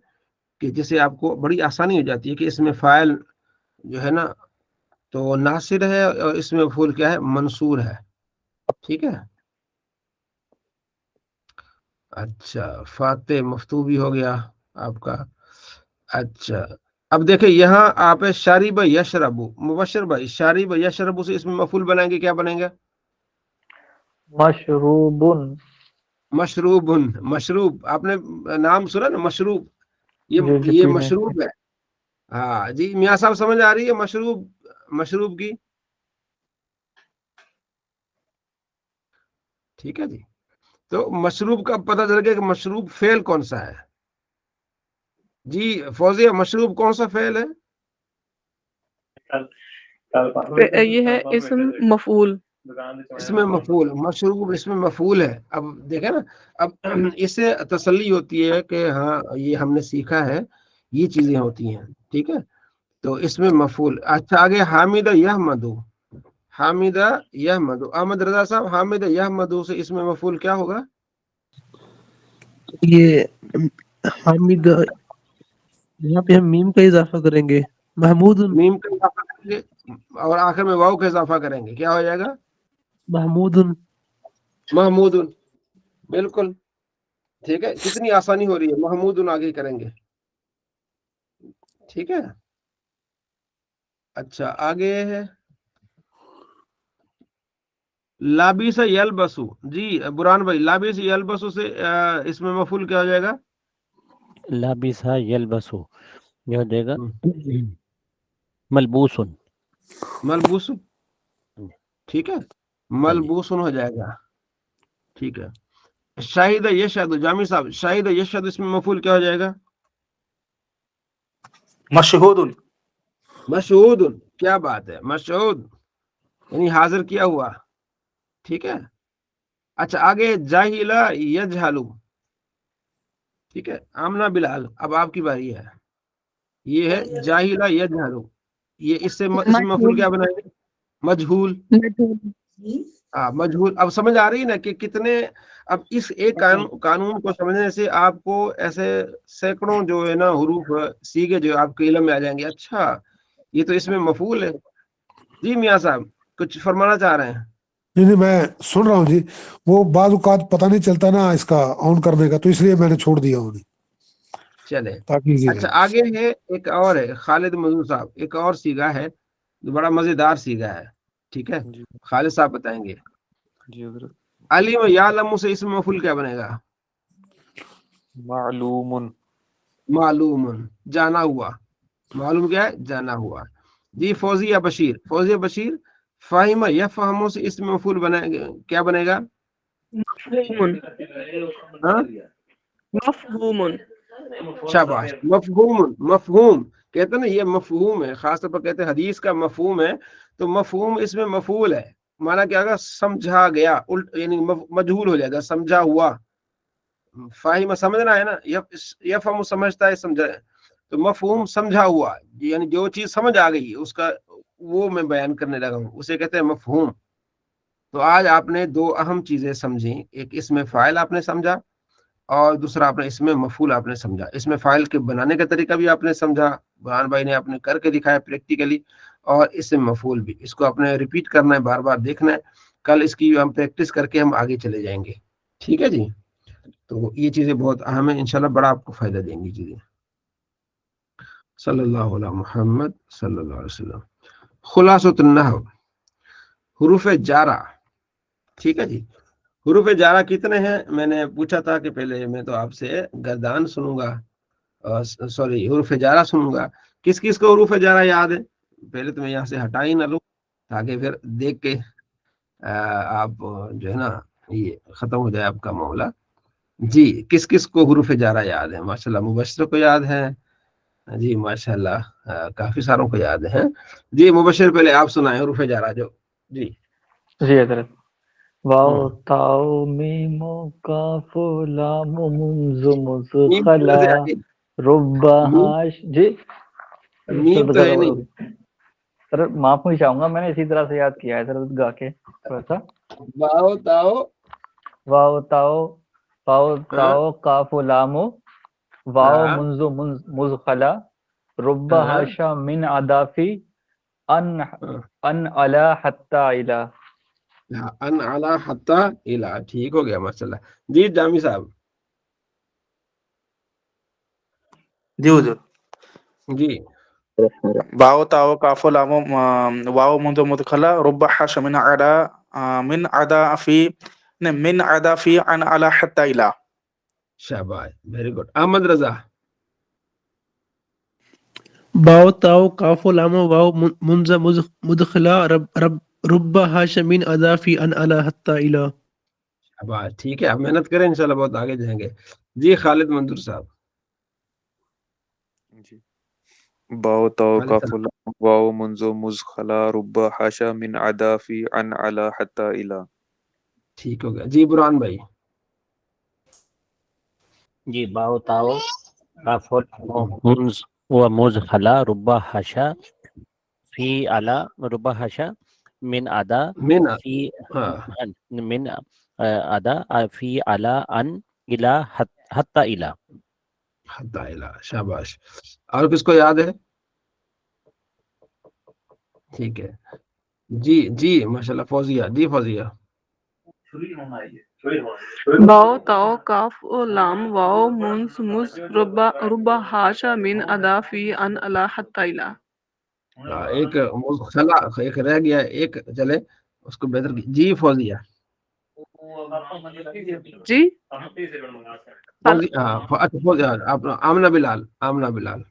कि जिससे आपको बड़ी आसानी हो जाती है कि इसमें फाइल जो है ना तो नासिर है, और इसमें मफूल क्या है? मंसूर है। ठीक है। अच्छा, फाते मफ्तू भी हो गया आपका। अच्छा, अब देखिए यहाँ आप शारिब यशरबू, मुबश्शिर भाई, शारिब यशरबू से इसमें मफूल बनाएंगे, क्या बनेगा? मशरूबुन। मशरूबुन। मशरूब, आपने नाम सुना ना मशरूब, जी जी ये पीने। मशरूब है। हाँ जी, मियाँ साहब समझ आ रही है मशरूब, मशरूब की? ठीक है जी। तो मशरूब का पता चल गया कि मशरूब फेल कौन सा है। जी फौजिया, मशरूब कौन सा फेल है? ये है इसम मफूल। इसमें मफूल, मशरूब इसमें मफूल है। अब देखें ना, अब इससे तसल्ली होती है कि हाँ ये हमने सीखा है, ये चीजें होती हैं। ठीक है, तो इसमें मफूल। अच्छा, आगे हामिदा यह मधु, हामिदा यह मधु, अहमद रजा साहब, हामिदा यह मधु से इसमें मफूल क्या होगा? ये हामिद, यहाँ पे हम मीम का इजाफा करेंगे, महमूद मीम का इजाफा करेंगे और आखिर में वाव का इजाफा करेंगे, क्या हो जाएगा? महमूद। महमूदुन। बिल्कुल ठीक है, कितनी आसानी हो रही है, महमूदुन आगे करेंगे। ठीक है। अच्छा, आगे है लाबिस यलबसु। जी बुरहान भाई, लाबिस यलबसु से इसमें मफूल क्या हो जाएगा? लाबिसा यलबसु, ये हो जाएगा मलबूसुन। मलबूसुन। ठीक है, हाँ जी। मलबूसुन हो जाएगा। ठीक है। शाहिद यशहदु, जामी साहब, शाहिद यशहदु इसमें मफूल क्या हो जाएगा? मशहूदुन। मशहूदुन। क्या बात है, मशहूद यानी हाजिर किया हुआ, ठीक है। अच्छा आगे जाहिला यजहलु, ठीक है। आमना बिलाल अब आपकी बारी है। ये है जाहिला यजहलु, ये इससे इसमें मफूल क्या बनाएंगे, मजहूल। मजहूल। अब समझ आ रही है ना कि कितने, अब इस एक कानून को समझने से आपको ऐसे सैकड़ों जो है ना हुरूफ सीखे जो आपके इल्म में आ जाएंगे। अच्छा ये तो इसमें मफूल है। जी मियाँ साहब कुछ फरमाना चाह रहे हैं? नहीं मैं सुन रहा हूँ जी, वो बाद औकात पता नहीं चलता ना इसका ऑन करने का, तो इसलिए मैंने छोड़ दिया उन्हें। चले ताकि अच्छा आगे है एक और है खालिद मजूर साहब, एक और सीगा है जो बड़ा मजेदार सीगा है, ठीक है। खालिद साहब बताएंगे। जी हजरत। अलीम यालमु से इसमें मफूल क्या बनेगा? मालूमुन। मालूमुन जाना हुआ, मालूम क्या है, जाना हुआ। जी फौजिया बशीर, फौजिया बशीर फाहिमा या फहमो से इसमें मफूल बनेगा, क्या बनेगा? मफहूमुन। हाँ मफहूमुन। शाबाश, मफहूम। मफहूम कहते हैं ना, ये मफहूम है, खासतौर पर कहते हैं हदीस का मफहूम है, तो मफहूम इसमें मफूल है, माना क्या होगा, समझा गया, उल्ट यानी मजहूल हो जाएगा, समझा हुआ। फाहिम समझना है ना, यफहमु समझता है, समझा, तो मफहूम समझा हुआ, यानी जो चीज समझ आ गई उसका वो मैं बयान करने लगा हूँ, उसे कहते हैं मफहूम। तो आज आपने दो अहम चीजें समझी, एक इसमें फाइल आपने समझा और दूसरा आपने इसमें मफूल आपने समझा। इसमें फाइल के बनाने का तरीका भी आपने समझा, बुरहान भाई ने आपने करके दिखाया प्रैक्टिकली, और इसमें मफूल भी, इसको आपने रिपीट करना है, बार बार देखना है। कल इसकी हम प्रैक्टिस करके हम आगे चले जाएंगे, ठीक है जी। तो ये चीजें बहुत अहम है, इंशाल्लाह बड़ा आपको फायदा देंगी चीजें। सल्लल्लाहु अलैहि मुहम्मद सल्लल्लाहु अलैहि वसल्लम। खुलासतुन नहव, हुरूफ जारा, ठीक है जी। हुरूफ जारा कितने हैं? मैंने पूछा था कि पहले मैं तो आपसे गर्दान सुनूंगा, सॉरी हुरूफ जारा सुनूंगा। किस किस को हुरूफ जारा याद है? पहले तो मैं यहाँ से हटा ही ना लूं, ताकि फिर देख के आप जो है ना ये खत्म हो जाए आपका मामला। जी किस किस को हुरूफ जारा याद है? माशाल्लाह मुबश्शिर को याद है जी, माशाल्लाह काफी सारों को याद है। जी मुबश्शिर पहले आप सुनाए हुरूफ जारा जो। जी जी हजरत। वाओ ताओ मीमो काफो लामो मुंजो मुज़खला रुब्बा हाश। जी मीम तो है नहीं, सर माफ ही चाहूंगा, मैंने इसी तरह से याद किया है सर गा के थोड़ा सा। वाओ ताओ, वाओ ताओ, वाओ ताओ काफो लामो, वाओ मुंजो मुज़खला रुब्बा हाशा मिन अदाफी अन अला हत्ता इला। अन अला हत्ता इला, ठीक हो गया माशाल्लाह। जी जामी साहब। जी हुजूर। जी वाओ ताओ काफो लामो वाओ मुंदो मुदखला रुब्बा हाश मिन अदा फी ने मिन अदा फी अन अला हत्ता इला। शाबाश, वेरी गुड। अहमद रजा। बाओ ताओ काफो लामो वाओ मुंजा मुदखला रब रब रुब्बा हाशमिन अदाफी अन अला हत्ता इला। शाबाश, ठीक है, आप मेहनत करें, इंशाल्लाह बहुत आगे जाएंगे। जी खालिद मंजूर साहब। जी बाओ ताओ काफुल वाओ मुंजो मुज़खला रुब्बा हाशा मिन अदाफी अन अला हत्ता इला। ठीक हो गया जी। बुरहान भाई। जी बाओ ताओ काफुल मुंज व मुज़खला रुब्बा हाशा फी अला रुब्बा हाशा मिन अदा फी मिन अदा फी अला अन इला हत्ता इला। हत्ता इला, शाबाश। और किसको याद है? ठीक है जी। जी माशाल्लाह फौजिया। जी फौजिया। वाओ ताओ काफ ओ लाम वाओ मुंस मुस रुब्बा हाशा मिन अदा फी अन अला हत्ता इला। एक मुज़खला एक रह गया, एक चले उसको बेहतर की। जी फौजिया। जी फौजिया, अच्छा फौजिया, आप आमना बिलाल। आमना बिलाल।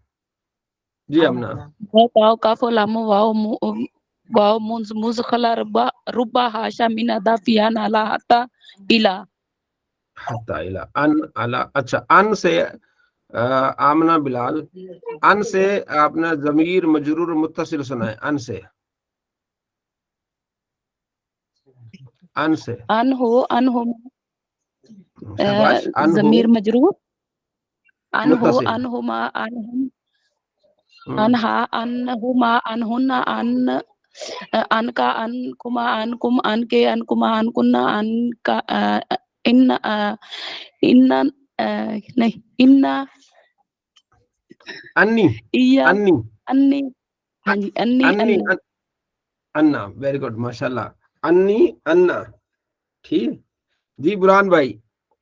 जी आमना। वाओ काफो लामो वाओ मुंज मुज़खला रुब्बा हाशा मिन अदाफियान अला हत्ता इला। हत्ता इला, अन अला। अच्छा अन से आमना बिलाल, अन से आपने जमीर मजरूर मुत्तसिल सुना है, अन से, अन से, अन हो शाबाश, अन हो जमीर मजरूर, अन हो मुत्तसिल, अन हुमा अन हम हम्म, अनहा अनहुमा अनहुन्ना अन का अन कुमा अन कुम अन के अन कुमा अन कुन्ना अन का इन इन्ना नहीं इन्ना अन्नी, इया अन्नी, अन्नी, हाँ जी अन्नी अन्नी, अन्ना, अन्ना, वेरी गुड माशाल्लाह, अन्नी अन्ना, ठीक। जी बुरहान भाई,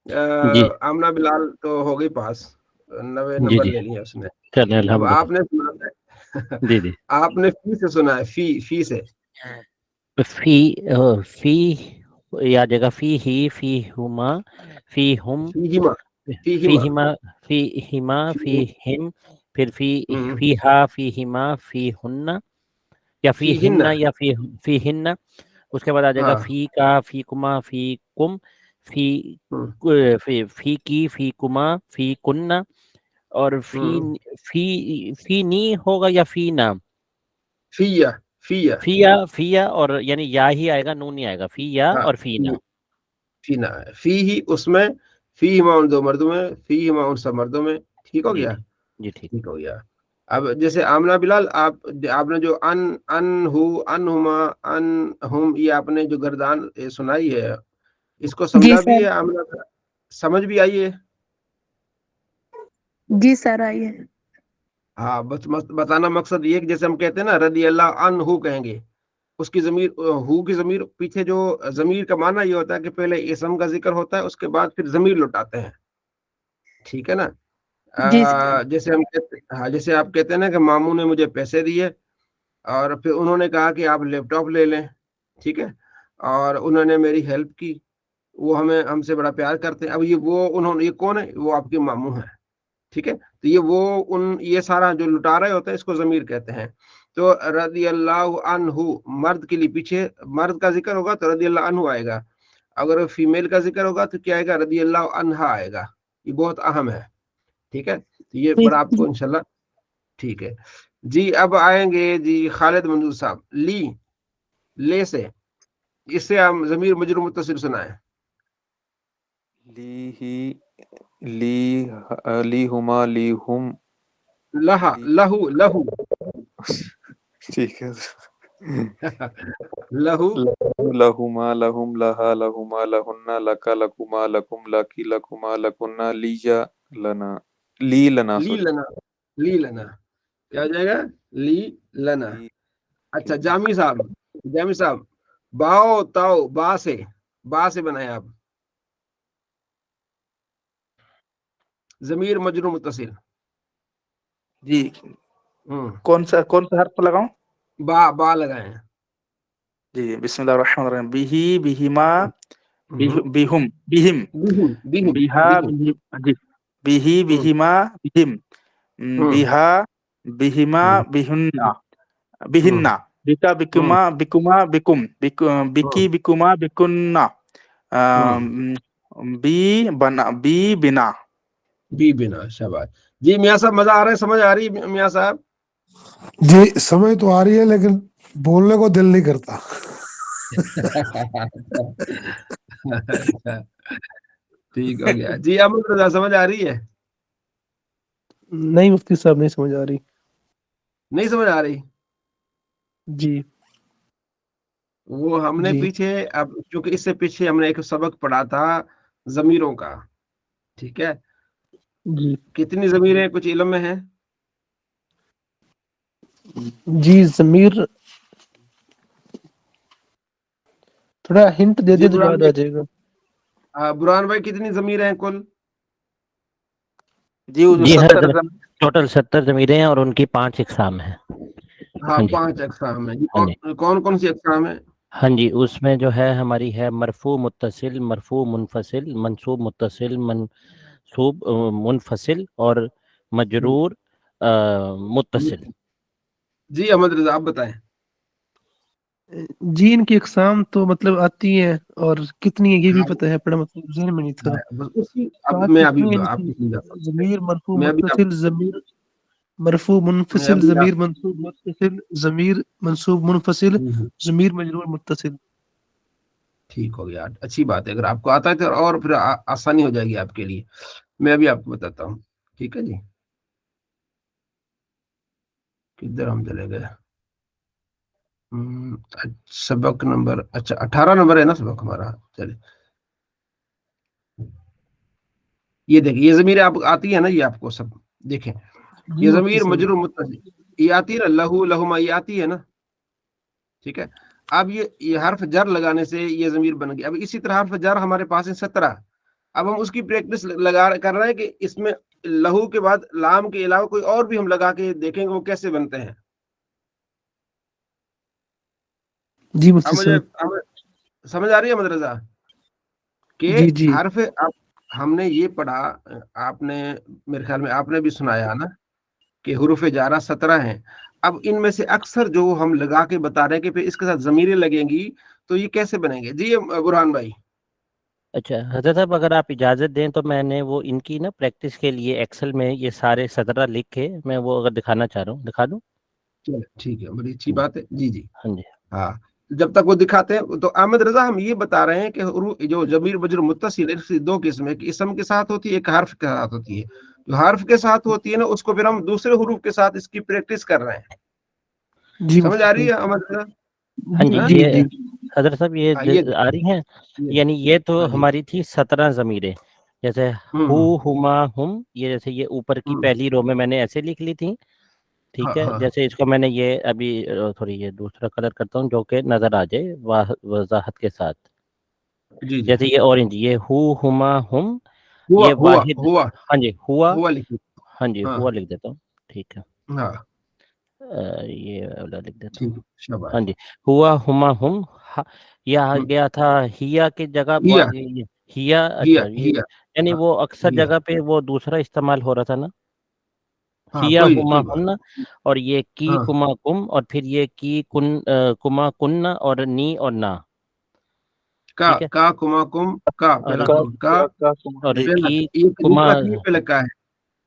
जी आमना बिलाल तो हो गई पास, 90 जी नंबर जी ले लिए उसने। चलें अब अल्हम्दुलिल्लाह। आपने सुना है जी जी आपने फी से सुना है, फी से, फी या जगह फी हुमा फी हम फीहिमा, फीहिमा, फीहिमा फी हिम, फिर हम्म, फी हिमा फी हुन्ना या फी फीहिन्ना, हिन्ना या फी हिन्ना। उसके बाद आ जाएगा हाँ, फी का फी कुमा फी कुम फी हम्म, फी की फी कुमा फी कुन्ना, और हम्म, फी नी होगा या फी ना, फिया, फिया, फिया और यानी या ही आएगा, नून नहीं आएगा, फिया हाँ, और फी ना। फीना है, फी ही उसमें, फीहिमा उन दो मर्दों में, फीहिमा उन सब मर्दों में, ठीक हो जी गया, जी ठीक। ठीक हो गया। अब जैसे आमना बिलाल, आपने जो अन हु, अन हुमा, अन हुम, ये आपने जो गर्दान ये सुनाई है, इसको जी समझा भी सर, है आमना, समझ भी आई है? जी सर आइए, हाँ, बस बताना मकसद ये कि जैसे हम कहते हैं ना रदी अल्लाह अन हु कहेंगे, उसकी जमीर, हु की जमीर पीछे, जो जमीर का माना ये होता है कि पहले इसम का जिक्र होता है, उसके बाद फिर जमीर लौटाते हैं, ठीक है ना। जी सर, जैसे हम कहते, हाँ, जैसे आप कहते हैं ना कि मामू ने मुझे पैसे दिए और फिर उन्होंने कहा कि आप लैपटॉप ले लें, ठीक है, और उन्होंने मेरी हेल्प की, वो हमें हमसे बड़ा प्यार करते हैं। अब ये वो उन्होंने, ये कौन है? वो आपके मामू है, ठीक है। तो ये वो उन, ये सारा जो लुटा रहे होते हैं, इसको जमीर कहते हैं। तो रदी अल्लाह अनहु, मर्द के लिए पीछे मर्द का जिक्र होगा तो रदी अल्लाह अनहु आएगा, अगर फीमेल का जिक्र होगा तो क्या आएगा? रदी अल्लाह अनहा आएगा। ये बहुत अहम है, ठीक है, तो ये जी बड़ा आपको इंशाल्लाह, ठीक है जी। अब आएंगे जी खालिद मंजूर साहब, ले से, इससे हम जमीर मजरूर मुत्तसिल सुना है, ली ही ली हुमा ली हुम लहा, ली लहू, लहू ठीक है लहू, लहुमा लहुम लहा लहुमा लहुन्ना लका लकुमा लकुम लकी लकुमा लकुन्ना लिया लना ली लना ली सॉरी लना, ली लना, क्या हो जाएगा? ली लना। ली अच्छा जामी साहब, बाओ ताओ, बा से बनाए आप, जमीर मजरूर मुत्तसिल, जी, कौन सा हर्फ लगाऊं? बा लगाए, जी, बिस्मिल्लाहिर्रहमानिर्रहीम, बिही बिहिमा हम्म, बिहुम बिहिम, बिहिम, बिहिम, बिहा बिहिम, बिहिम, जी, बिही हम्म, बिहिमा बिहिम, हम्म, बिहा बिहिमा हम्म, बिहुन्ना हम्म, बिहिन्ना, बिका हम्म, बिकुमा बिकुमा बिकी बिकुमा बिकुन्ना, हम्म, बी बी बिना। बी बिना, शाबाश जी। मियाँ साहब, मजा आ रहा है? समझ आ रही है मियाँ साहब? जी समझ तो आ रही है लेकिन बोलने को दिल नहीं करता। अच्छा, ठीक हो गया जी। अमन रजा, समझ आ रही है? नहीं मुफ्ती साहब, नहीं समझ आ रही। नहीं समझ आ रही? जी वो हमने जी पीछे, अब क्योंकि इससे पीछे हमने एक सबक पढ़ा था जमीरों का, ठीक है। जी कितनी जमीरें कुछ इल्म में है? जी जमीर थोड़ा हिंट दे जी दे तो याद आ जाएगा। बुरहान भाई, कितनी जमीरें हैं कुल? जी वो जो जी 70 हजरत, टोटल 70 जमीरें हैं और उनकी 5 इकसाम हैं। हाँ, हाँ जी 5 अक़साम है जी। हाँ जी कौन कौन सी अक़साम है? हाँ जी, उसमें जो है हमारी है मरफू मुत्तसिल, मरफू मुनफसिल, मंसूब मुत्तसिल, मंसूब मुनफसिल, और मजरूर मुत्तसिल। जी अहमद रजा, आप बताएं। जीन की इकसाम तो मतलब आती हैं और कितनी है ये भी हाँ, पता है, पड़ा मतलब ज़हन में नहीं था। बस उसी अब बात मैं अभी कितनी है आपको इनकी? समझाता हूँ, ज़मीर मरफू मैं अभी मुत्तसिल, ज़मीर मरफू मैं मुनफसिल, अभी ज़मीर मंसूब मुत्तसिल, ज़मीर मंसूब मुनफसिल, ज़मीर मजरूर मुत्तसिल। ठीक हो गया, अच्छी बात है। अगर आपको आता है तो और फिर आसानी हो जाएगी आपके लिए। मैं अभी आपको बताता हूँ, ठीक है जी। किधर हम चले गए? सबक नंबर, अच्छा 18 नंबर है ना सबक हमारा। चलिए, ये देखिए, ये जमीर आप आती है ना, ये आपको सब देखें, जी ये मुफ्ती जमीर साहब। मजरूर मुत्तसिल, ये आती है ना, लहू लहुमा, ये आती है ना, ठीक है। अब ये हर्फ जर लगाने से ये जमीर बन गई। अब इसी तरह हर्फ जर हमारे पास है 17। अब हम उसकी प्रैक्टिस लगा कर रहे हैं कि इसमें लहू के बाद लाम के अलावा कोई और भी हम लगा के देखेंगे वो कैसे बनते हैं। जी अब मुफ्ती मुझे साहब। हमें समझ आ रही है मदरजा के जी जी हर्फ? आप हमने ये पढ़ा, आपने मेरे ख्याल में आपने भी सुनाया ना कि हुरूफ जारा 17 हैं। अब इनमें से अक्सर जो हम लगा के बता रहे हैं कि फिर इसके साथ जमीरें लगेंगी, तो ये कैसे बनेंगे जी बुरहान भाई? अच्छा हजरत साहब, अगर आप इजाज़त दें तो मैंने वो इनकी ना प्रैक्टिस के लिए एक्सेल में ये सारे 17 लिख के मैं वो अगर दिखाना चाह रहा हूँ, दिखा दूँ? चलो ठीक है, बड़ी अच्छी जी, बात है जी जी। हाँ जी। हाँ, जब तक वो दिखाते हैं तो अहमद रजा हम ये बता रहे हैं कि जो जमीर बजर मुत्तसिल है, इसकी दो किस्म है, कि इसम के साथ होती है, एक हर्फ के साथ होती है। जो हर्फ के साथ होती है ना, उसको फिर हम दूसरे हुरूफ के साथ इसकी प्रैक्टिस कर रहे हैं। जी समझ मुफ्ती आ रही है साहब। अहमद रजा? हाँ जी जी, हाँ? जी ये जी हजरत साहब ये हाँ, ये आ रही हैं। ये यानी ये तो हाँ जी। हमारी थी 17 ज़मीरें। जैसे हु, हम्म हुमा, हुम, ये जैसे ये ऊपर की हम्म, पहली रो में मैंने ऐसे लिख ली थी। हाँ ठीक है, हाँ जैसे इसको मैंने ये अभी थोड़ी ये दूसरा कलर करता हूँ जो कि नजर आ जाए वजाहत के साथ। जी जी। जैसे ये ऑरेंज, ये हु, हुमा, हुम, हुआ ये हुआ वाहिद। हुआ हाँ जी, हुआ। हुआ लिखिए। हाँ जी, हाँ हुआ लिख देता हूँ। ठीक है, हाँ, ये वाला लिख देता हूँ। ठीक है, शाबाश। हाँ जी, हुआ, हुमा, हुम, ये आ हम्म, गया था हिया की जगह हिया हिया। हिया अच्छा, ये हिया, यानी हाँ वो अक्सर हिया, जगह पे वो दूसरा इस्तेमाल हो रहा था ना, हाँ हिया, हुमा, कोई बात हुन्ना। और ये की, नहीं। हाँ कुमा, कुम, और फिर ये की, कुमा, कुन्ना, और नी और ना। ठीक है, का कुमा कुम, का और पहला कुम का, का कुम। और पहला की, ये कुमा। दूसरा की पहले का है।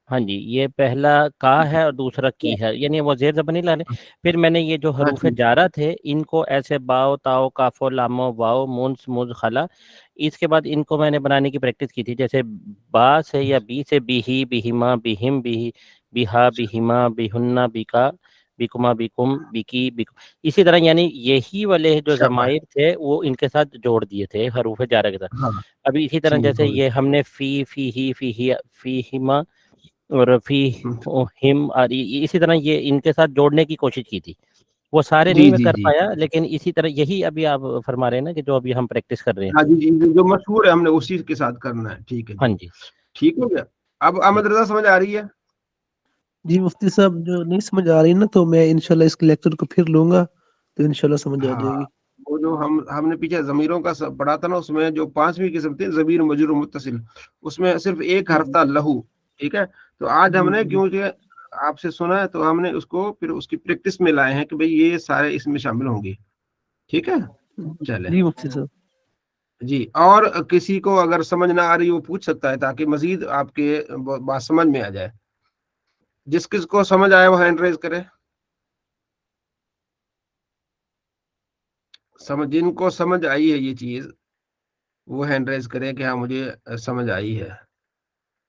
हाँ जी, ये पहला का है और दूसरा की है, यानी वो जेर जबर नहीं ला रहे। फिर मैंने ये जो हाँ हरूफ ठीक। जारा थे इनको ऐसे बाओ, ताओ, काफो, लामो, वाओ, मुंस, मुज, खला, इसके बाद इनको मैंने बनाने की प्रैक्टिस की थी। जैसे बा से या बी से बिही, बिहिमा, बिहिम, बिही, बिहा, बिहिमा, बिहुन्ना, बिका, बिकुमा, बिकुम, बिकी, बिकुम। इसी तरह यानी यही वाले जो शाबाश। जमाइर थे वो इनके साथ जोड़ दिए थे हरूफ जारा के साथ। हाँ अभी इसी तरह ठीक जैसे हो गया। ये हमने फी ही, फी हिमा, और फी हिम, और इसी तरह ये इनके साथ जोड़ने की कोशिश की थी। वो सारे नहीं जी मैं जी कर जी। पाया, लेकिन इसी तरह यही अभी आप फरमा रहे हैं ना कि जो अभी हम प्रैक्टिस कर रहे हैं। हाँ जी जी, जो मशहूर है हमने उसी के साथ करना है, ठीक है हाँ जी। जी। ठीक हो गया। अब जी अहमद रजा समझ आ रही है? जी मुफ्ती साहब, जो नहीं समझ आ रही ना तो मैं इंशाल्लाह इस लेक्चर को फिर लूंगा, तो इंशाल्लाह समझ आ हाँ, जाएगी। वो जो हमने पीछे जमीरों का सब पढ़ा था ना, उसमें जो पांचवी किस्म थी जमीर मजरूर मुत्तसिल, उसमें सिर्फ एक हर्फ था लहू। ठीक है, तो आज जी हमने जी क्योंकि आपसे सुना है तो हमने उसको फिर उसकी प्रैक्टिस में लाए हैं कि भाई ये सारे इसमें शामिल होंगे। ठीक है, चले जी मुफ्ती साहब। जी। और किसी को अगर समझ ना आ रही वो पूछ सकता है, ताकि मजीद आपके बात समझ में आ जाए। जिस किस को समझ आए वो हैंड रेज करे। जिनको समझ आई है ये चीज, वो हैंड रेज करे कि हाँ मुझे समझ आई है।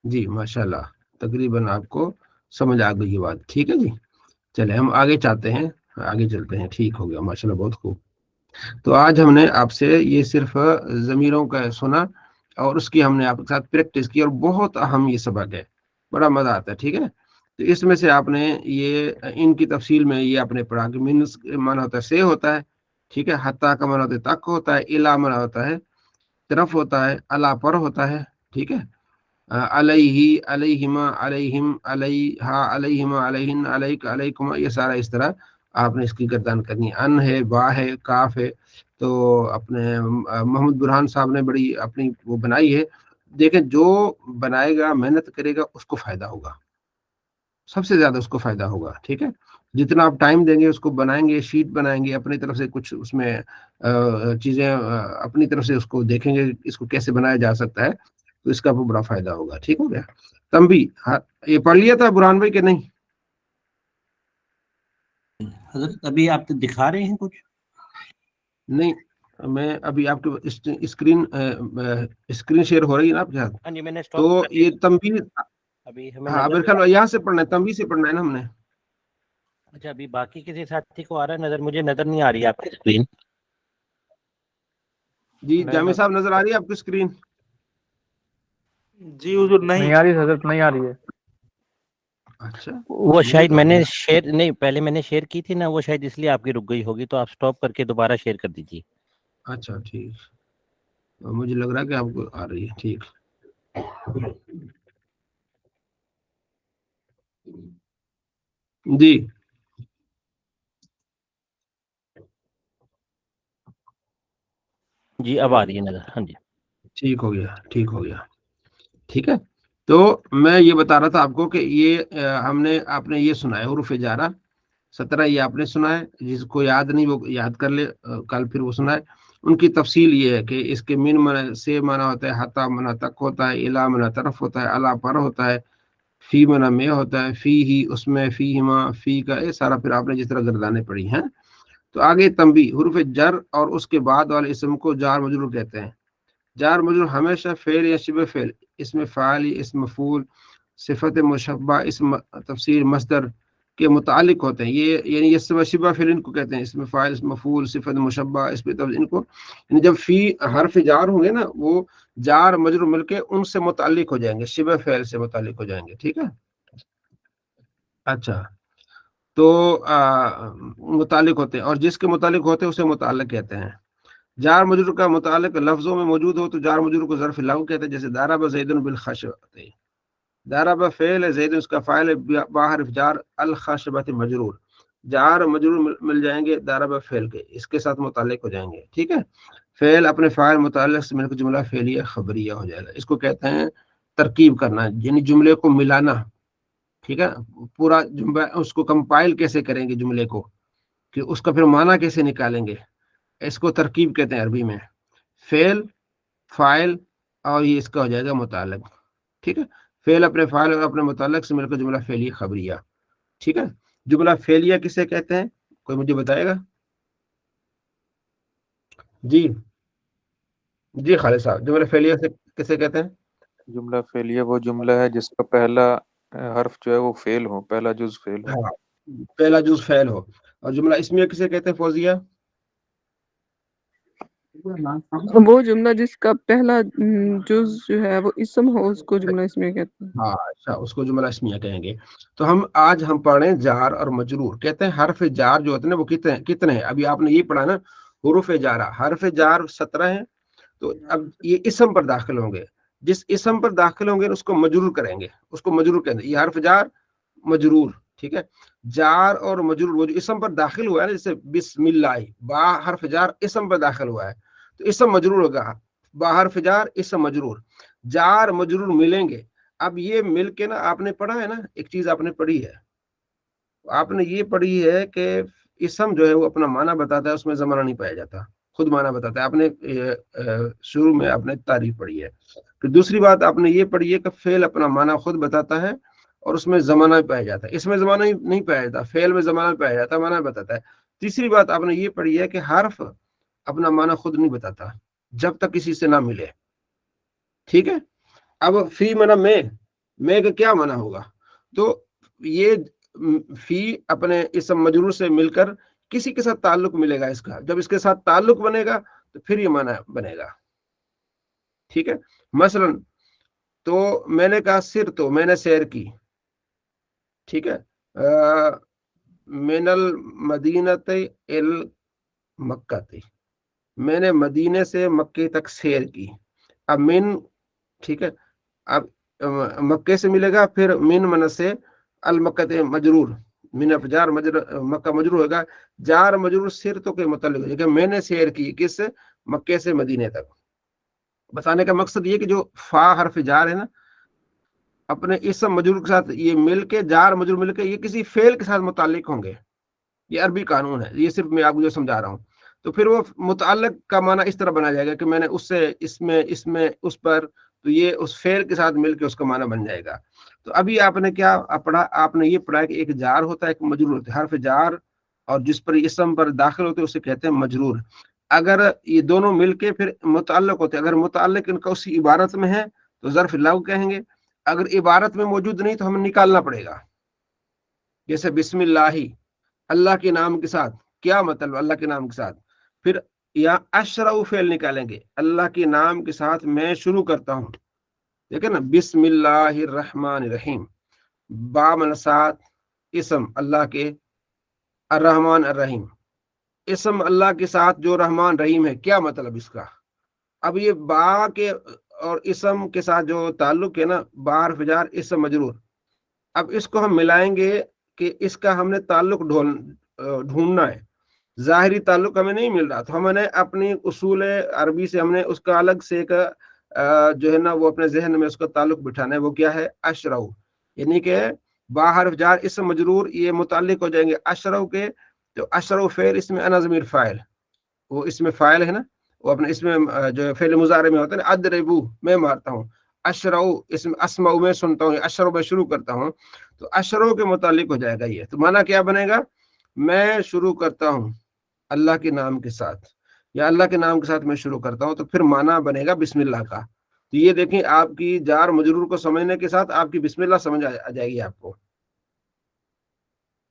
जी माशाल्लाह, तकरीबन आपको समझ आ गई ये बात। ठीक है जी, चले हम आगे चाहते हैं, आगे चलते हैं। ठीक हो गया, माशाल्लाह, बहुत खूब। तो आज हमने आपसे ये सिर्फ जमीरों का सुना और उसकी हमने आपके साथ प्रैक्टिस की, और बहुत अहम ये सबक है, बड़ा मजा आता है। ठीक है, तो इसमें से आपने ये इनकी तफसील में ये आपने पढ़ा कि मीनस माना होता है से होता है, ठीक है, हत्ता का माना होता है तक होता है, इला माना होता है तरफ होता है, अला पर होता है, ठीक है, अलैहि, अलैहिमा, अलैहिम, अलैहा, अलैहिमा, अलैहिन, अलैक, अलैकुमा, ये सारा इस तरह आपने इसकी गर्दान करनी है। अन है, बा है, काफ है। तो अपने मोहम्मद बुरहान साहब ने बड़ी अपनी वो बनाई है। देखें, जो बनाएगा मेहनत करेगा उसको फायदा होगा, सबसे ज्यादा उसको फायदा होगा। ठीक है, जितना आप टाइम देंगे उसको बनाएंगे, शीट बनाएंगे अपनी तरफ से, कुछ उसमें चीजें अपनी तरफ से उसको देखेंगे इसको कैसे बनाया जा सकता है, तो इसका आपको बड़ा फायदा होगा। ठीक हो गया? तंबी, हाँ, ये पढ़ लिया था बुरहान भाई कि नहीं? हजरत अभी आप तो दिखा रहे हैं कुछ? नहीं, मैं अभी आपके स्क्रीन शेयर हो रही है ना आपके साथ, हाँ जी, मैंने स्टॉप तो कर ये दिया। तंबी, अभी हमें हाँ नजर मेरे ख्याल यहाँ से पढ़ना है, तंबी से पढ़ना है ना हमने। अच्छा, अभी बाकी किसी साथी को आ रहा है नजर? मुझे नजर नहीं आ रही है आपकी स्क्रीन। जी जामी साहब, नजर आ रही है आपकी स्क्रीन? जी हुजूर नहीं। नहीं आ रही हजरत, नहीं आ रही है। अच्छा, वो मुझे शायद तो मैंने शेयर नहीं, पहले मैंने शेयर की थी ना, वो शायद इसलिए आपकी रुक गई होगी, तो आप स्टॉप करके दोबारा शेयर कर दीजिए। अच्छा ठीक, मुझे लग रहा है कि आपको आ रही है। ठीक, जी जी अब आ रही है नजर। हाँ जी, ठीक हो गया, ठीक हो गया। ठीक है, तो मैं ये बता रहा था आपको कि ये आपने ये सुना है हुरूफ जारा 17, ये आपने सुना है, जिसको याद नहीं वो याद कर ले, कल फिर वो सुना है। उनकी तफसील ये है कि इसके मिन मना से मना होता है, हता मना तक होता है, इला मना तरफ होता है, अला पर होता है, फी मना में होता है, फी ही उसमें, फी हिमा, फी का ये सारा फिर आपने जिस तरह गर्दाने पढ़ी हैं। तो आगे तंबी, हुरूफ जर और उसके बाद वाले इसम को जार मजरूर कहते हैं। जार मजरूर हमेशा फेल या शिबे फेल, इसमें फ़ाइल, इसम मफूल, सिफत मुशब्बा, इसम तफसीर, मस्दर के मुतालिक होते हैं। ये यानी ये शिबा फेल इनको कहते हैं, इसमें फ़ाइल, इसम मफूल, सिफत मुशब्बा, इसमें तब इनको यानी जब फी हर्फ जार होंगे ना, वो जार मजरूर मिलके उनसे मुतालिक हो जाएंगे, शिबे फेल से मुतालिक हो जाएंगे। ठीक है, अच्छा, तो मुतालिक होते हैं, और जिसके मुतालिक होते हैं उसे मुतालिक कहते हैं। जार मजरूर का मुतालिक लफ्जों में मौजूद हो तो जार मजरूर को ज़र्फ लहू कहते हैं। जैसे दाराब ज़ैदुन बिल खशबती, दाराब फेल है, ज़ैदुन उसका फ़ाइल है, बाहर जार अल खशबती मजरूर, जार मजरूर मिल जाएंगे दाराब फेल के, इसके साथ मुतालिक हो जाएंगे। ठीक है, फेल अपने फ़ाइल मुतालिक से मिलकर जुमला फेलिया खबरिया हो जाएगा। इसको कहते हैं तरकीब करना, यानी जुमले को मिलाना। ठीक है, पूरा जुमला उसको कंपाइल कैसे करेंगे जुमले को, कि उसका फिर माना कैसे निकालेंगे, इसको तरकीब कहते हैं अरबी में। फेल, फाइल, और ये इसका हो जाएगा मुतालिक। ठीक है, फेल अपने फाइल और अपने मुतालिक से मिलकर जुमला फेलिया खबरिया। ठीक है, जुमला फेलिया किसे कहते हैं, कोई मुझे बताएगा? जी जी खालिद साहब, जुमला फेलिया से किसे कहते हैं? जुमला फेलिया वो जुमला है जिसका पहला हर्फ जो है वो फेल हो, पहला जुज फेल हो। हाँ, पहला जुज फेल हो। और जुमला इसमें किसे कहते हैं फौजिया? वो जुमला जिसका पहला जुज जो है वो इसम हो, उसको जुमला इसमें कहते हैं। हाँ अच्छा, उसको जुमला इसमिया कहेंगे। तो आज हम पढ़ रहे हैं जार और मजरूर। कहते हैं हरफ जार जो होते हैं ना, वो कितने कितने हैं? अभी आपने ये पढ़ा ना, हुरूफ जारा, हरफ जार 17 हैं। तो अब ये इसम पर दाखिल होंगे, जिस इसम पर दाखिल होंगे उसको मजरूर करेंगे, उसको मजरूर कहेंगे। ये हरफ जार मजरूर। ठीक है, जार और मजरूर वो जो इसम पर दाखिल हुआ है ना, जैसे बिस्मिल्लाह, बा हरफ जार इसम पर दाखिल हुआ है तो इसम मजरूर होगा, बा हरफ जार इसम मजरूर, जार मजरूर मिलेंगे। अब ये मिल के ना, आपने पढ़ा है ना, एक चीज आपने पढ़ी है, आपने ये पढ़ी है कि इसम जो है वो अपना माना बताता है, उसमें जमाना नहीं पाया जाता, खुद माना बताता है। आपने शुरू में आपने तारीफ पढ़ी है। फिर दूसरी बात आपने ये पढ़ी है कि फेल अपना माना खुद बताता है और उसमें जमाना भी पाया जाता है, इसमें जमाना ही नहीं पाया जाता, फेल में जमाना पाया जाता है, माना बताता है। तीसरी बात आपने ये पढ़ी है कि हर्फ अपना माना खुद नहीं बताता जब तक किसी से ना मिले। ठीक है, अब फी मना में का क्या माना होगा? तो ये फी अपने इस मजरूर से मिलकर किसी के साथ ताल्लुक मिलेगा इसका, जब इसके साथ ताल्लुक बनेगा तो फिर ये माना बनेगा। ठीक है, मसलन तो मैंने कहा सिर, तो मैंने सैर की। ठीक है, मिनल मदीनत इल मक्का, मैंने मदीने से मक्के तक सैर की। अब मिन, ठीक है, अब मक्के से मिलेगा, फिर मिन मन से अल मक्कत मजरूर, मिन जार मक्का मजरूर होगा, जार मजरूर सिर तो के मतलब हो, मैंने सैर की किस, मक्के से मदीने तक। बताने का मकसद ये कि जो फा हरफ जार है ना, अपने इसम मजरूर के साथ ये मिलके, जार मजरूर मिलके ये किसी फेल के साथ मुताल्लिक होंगे। ये अरबी कानून है, ये सिर्फ मैं आपको जो समझा रहा हूँ। तो फिर वो मुताल्लिक का माना इस तरह बना जाएगा कि मैंने उससे इसमें इसमें उस पर, तो ये उस फेल के साथ मिलके उसका माना बन जाएगा। तो अभी आपने क्या पढ़ा, आपने ये पढ़ा कि एक जार होता है, एक मजरूर होता है। हर्फ जार और जिस पर इसम पर दाखिल होते हैं उसे कहते हैं मजरूर। अगर ये दोनों मिलके फिर मुताल्लिक होते हैं, अगर मुताल्लिक इनका उसी इबारत में है तो ज़र्फ लव कहेंगे, अगर इबारत में मौजूद नहीं तो हमें निकालना पड़ेगा। जैसे बिस्मिल्लाही, अल्लाह के नाम के साथ, क्या मतलब अल्लाह के नाम के साथ, फिर या अशरउ फेल निकालेंगे, अल्लाह के नाम के साथ मैं शुरू करता हूँ, ठीक है ना, बिस्मिल्लाहिर्रहमानिर्रहीम। बा मन साथ इसम अल्लाह के, अर्रहमान अर्रहीम, इसम अल्लाह के साथ जो रहमान रहीम है, क्या मतलब इसका। अब ये बा के और इसम के साथ जो ताल्लुक है ना, बार फिजार इसम मजरूर, अब इसको हम मिलाएंगे कि इसका हमने ताल्लुक ढूंढना है। ज़ाहिरी ताल्लुक हमें नहीं मिल रहा, तो हमने अपनी उसूल अरबी से हमने उसका अलग से एक जो है ना वो अपने जहन में उसका ताल्लुक बिठाना है। वो क्या है, अशरउ, यानी कि बाहर जार इसम मजरूर ये मुताल्लिक हो जाएंगे अशरउ के। तो अशरउ फेल इसमें अना ज़मीर फाइल, वो इसमें फाइल है ना, वो अपने इसमें जो फेल मुजारे में होता है ना, अदरिबू मैं मारता हूँ, अशरउ इसमें अस्माउ में सुनता हूँ, अशरउ में शुरू करता हूँ, तो अशरउ के मुताल्लिक हो जाएगा ये। तो माना क्या बनेगा, मैं शुरू करता हूँ अल्लाह के नाम के साथ, या अल्लाह के नाम के साथ मैं शुरू करता हूँ, तो फिर माना बनेगा बिस्मिल्लाह का। तो ये देखें, आपकी जार मजरूर को समझने के साथ आपकी बिस्मिल्लाह समझ आ जाएगी आपको।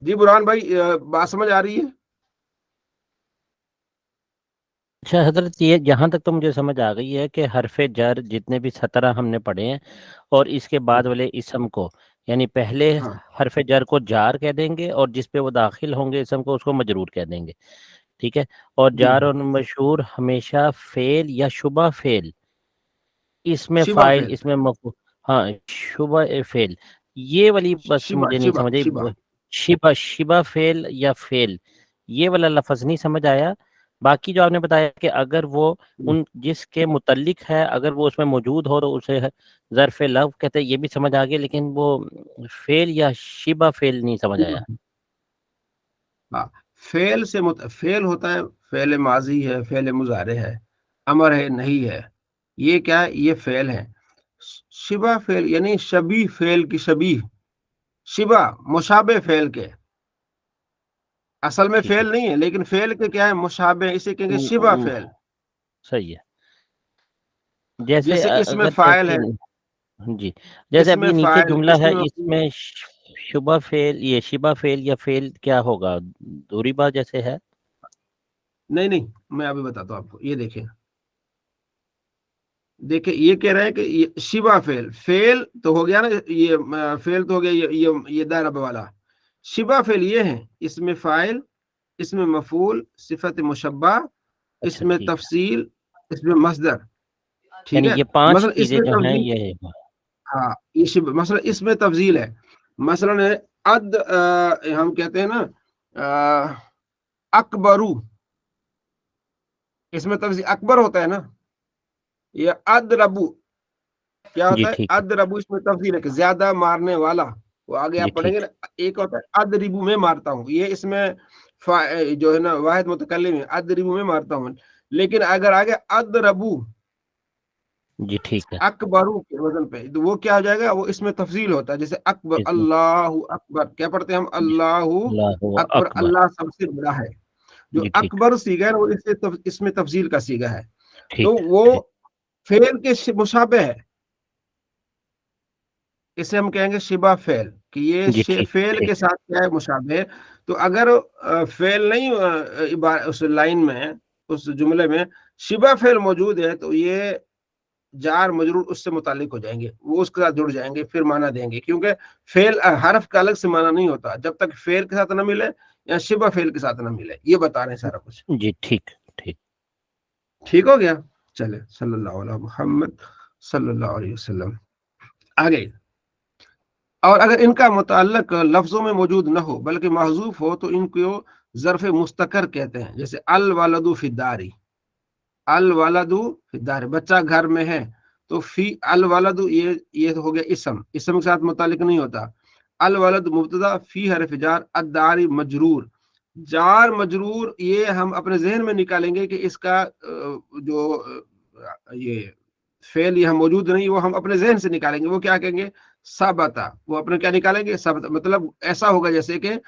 जी बुरहान भाई, बात समझ आ रही है? अच्छा हजरत, ये जहाँ तक तो मुझे समझ आ गई है कि हरफ जर जितने भी 17 हमने पढ़े हैं, और इसके बाद वाले इसम को, यानी पहले हाँ हरफ जर को जार कह देंगे और जिस पे वो दाखिल होंगे इसम को उसको मजरूर कह देंगे, ठीक है। और जी जार और मशहूर हमेशा फेल या शुबा फेल, इसमें शिबा फाइल फेल, इसमें हाँ शुबा फेल, ये वाली बस शिबा मुझे नहीं शिबा समझ शिबा आई। शिबा शिबा फेल या फेल, ये वाला लफ्ज नहीं समझ आया। बाकी जो आपने बताया कि अगर वो उन जिसके मुतल्लिक है अगर वो उसमें मौजूद हो तो उसे ज़र्फ़ लव कहते हैं, ये भी समझ आ गया, लेकिन वो फेल या शिबा फेल नहीं समझ आया। हाँ, फेल से फेल होता है, फेल माजी है, फेल मुजारे है, अमर है, नहीं है, ये क्या है, ये फेल है। शिबा फेल यानी शबी फेल की शबी, शिबा मुशाबे फेल के, असल में ठीक है, फेल नहीं है लेकिन फेल के क्या है, मुशाबे, इसे कहेंगे शिबा फेल। सही है। जैसे जैसे इसमें अगर फाइल जैसे है, जी, जैसे इसमें अभी नीचे फाइल, जुमला है इसमें मफूल। इसमें शुबा फेल, ये शिबा फेल या फेल क्या होगा, दूरी बात जैसे है। नहीं नहीं, मैं अभी बताता हूँ आपको, ये देखें, देखिए ये कह रहे हैं कि ये शिबा फेल, फेल तो हो गया ना, ये फेल तो हो गया, ये दायरा वाला। शिबा फेल ये है, इसमें फाइल, इसमें मफूल, सिफत मुशब्बा, अच्छा इसमें ठीक है, तफसील, इसमें मसदर, ठीक यानी है। ये 5 मसलन चीजें इसमें जो हैं तफजील, ये है। हाँ ये मसलन इसमें तफजील है। मसलन है अद, हम कहते हैं ना अकबरू, इसमें तफजील अकबर होता है ना, ये अदरबू क्या जी होता है, ठीक है, अदरबू इसमें तफसील है कि ज्यादा मारने वाला, वो आगे जी आप पढ़ेंगे ठीक ना। एक होता है अदरिबू में मारता हूँ, ये इसमें जो है ना वाहिद मुतकल्लिम है, अदरिबू में मारता हूँ। लेकिन अगर आगे अदरबू जी ठीक है, अकबरू के वजन पे, तो वो क्या हो जाएगा, वो इसमें तफसील होता है। जैसे अकबर, इसमें अल्लाह अकबर, क्या पढ़ते हैं हम, जी, अल्लाह अल्लाहु अकबर, अकबर, अल्लाह सबसे बड़ा है। जो जी ठीक, अकबर सीगा है वो इसमें तफसील का सीगा है, तो ठीक वो ठीक, फेल के मुशाबे है, इसे हम कहेंगे शिबा फेल, कि ये जी ठीक फेल के ठीक, साथ क्या है, मुशाबे। तो अगर फेल नहीं उस लाइन में, उस जुमले में शिबा फेल मौजूद है, तो ये जार मजरूर उससे मुतालिक हो जाएंगे, वो उसके साथ जुड़ जाएंगे, फिर माना देंगे। क्योंकि फेल हरफ का अलग से माना नहीं होता जब तक फेल के साथ ना मिले या शिबा फेल के साथ ना मिले। ये बता रहे हैं सारा कुछ, जी ठीक ठीक। ठीक हो गया। चले, सल्लल्लाहु अलैहि मुहम्मद सल्लल्लाहु अलैहि वसल्लम। आगे, और अगर इनका मुतल्लक लफ्जों में मौजूद न हो बल्कि महजूफ हो तो इनको ज़र्फ़ मुस्तकर कहते हैं। जैसे अल वलदु फिद्दारी, अल वलदु फिद्दारी, बच्चा घर में है, तो फी अल वलद ये हो गया इसम, इसम के साथ मुतालिक नहीं होता। अल वलद मुब्तदा, फी हरफ जार, अद्दारी मजरूर। जार मजरूर ये हम अपने जहन में निकालेंगे कि इसका जो ये फेल यहाँ मौजूद नहीं, वो हम अपने जहन से निकालेंगे। वो क्या कहेंगे? साबता। वो अपने क्या निकालेंगे? साबता। मतलब ऐसा होगा जैसे कि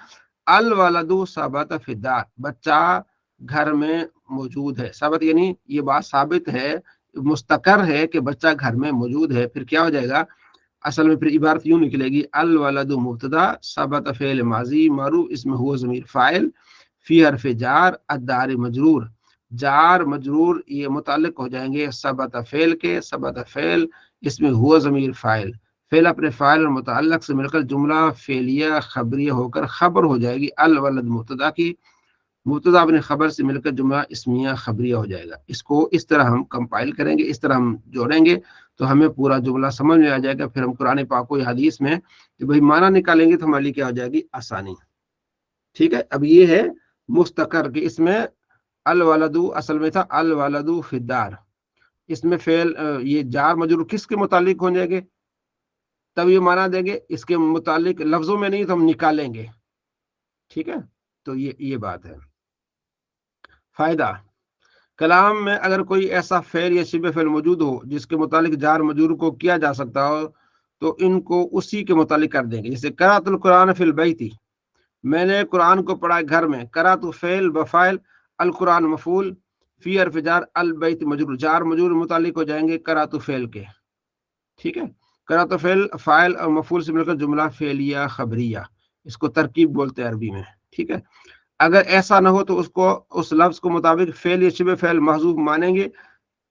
अल वलदु साबता फिद्दार, बच्चा घर में मौजूद है। साबत यानी ये बात साबित है, मुस्तकर है कि बच्चा घर में मौजूद है। फिर क्या हो जाएगा? असल में फिर इबारत यूं निकलेगी, अल वलदु मुब्तदा, सबत फेल माजी मारूफ, इसमें हुआ ज़मीर फाइल, फी हरफ जार, अद्दार मजरूर। जार मजरूर ये मुताल्लिक हो जाएंगे सबत फेल के। सबत फेल इसमें हुआ ज़मीर फाइल, फेल अपने फाइल और मुताल्लिक से मिलकर जुमला फेलिया खबरिया होकर खबर हो जाएगी अल वलद मुब्तदा की। मुब्तदा अपने खबर से मिलकर जुमला इस्मिया खबरिया हो जाएगा। इसको इस तरह हम कंपाइल करेंगे, इस तरह हम जोड़ेंगे तो हमें पूरा जुमला समझ में आ जाएगा। फिर हम कुरान पाक या हदीस में कि भाई माना निकालेंगे तो हमारी क्या हो जाएगी? आसानी। ठीक है। अब ये है मुस्तकर के, इसमें अल वलदु असल में था अल वलदु फिद्दार, इसमें फेल ये जार मजरूर किसके मुतालिक हो जाएंगे? तब ये माना देंगे, इसके मुतालिक लफ्जों में नहीं तो हम निकालेंगे। ठीक है। तो ये बात है। फायदा, कलाम में अगर कोई ऐसा फेल या शिबे फेल मौजूद हो जिसके मुतालिक जार मजरूर को किया जा सकता हो तो इनको उसी के मुतालिक कर देंगे। जैसे करातुल कुरान फिल बैती, मैंने कुरान को पढ़ा घर में। करातु फेल बफाइल, अल कुरान मफूल, फी हरफ जार, अल बैत मजरूर। जार मजरूर मुतालिक हो जाएंगे करातु फेल के। ठीक है। करातु फेल फाइल और मफूल से मिलकर जुमला फेलिया खबरिया, इसको तरकीब बोलते हैं अरबी में। ठीक है। अगर ऐसा ना हो तो उसको उस लफ्ज को मुताबिक फेल या शिबे फेल महजूफ मानेंगे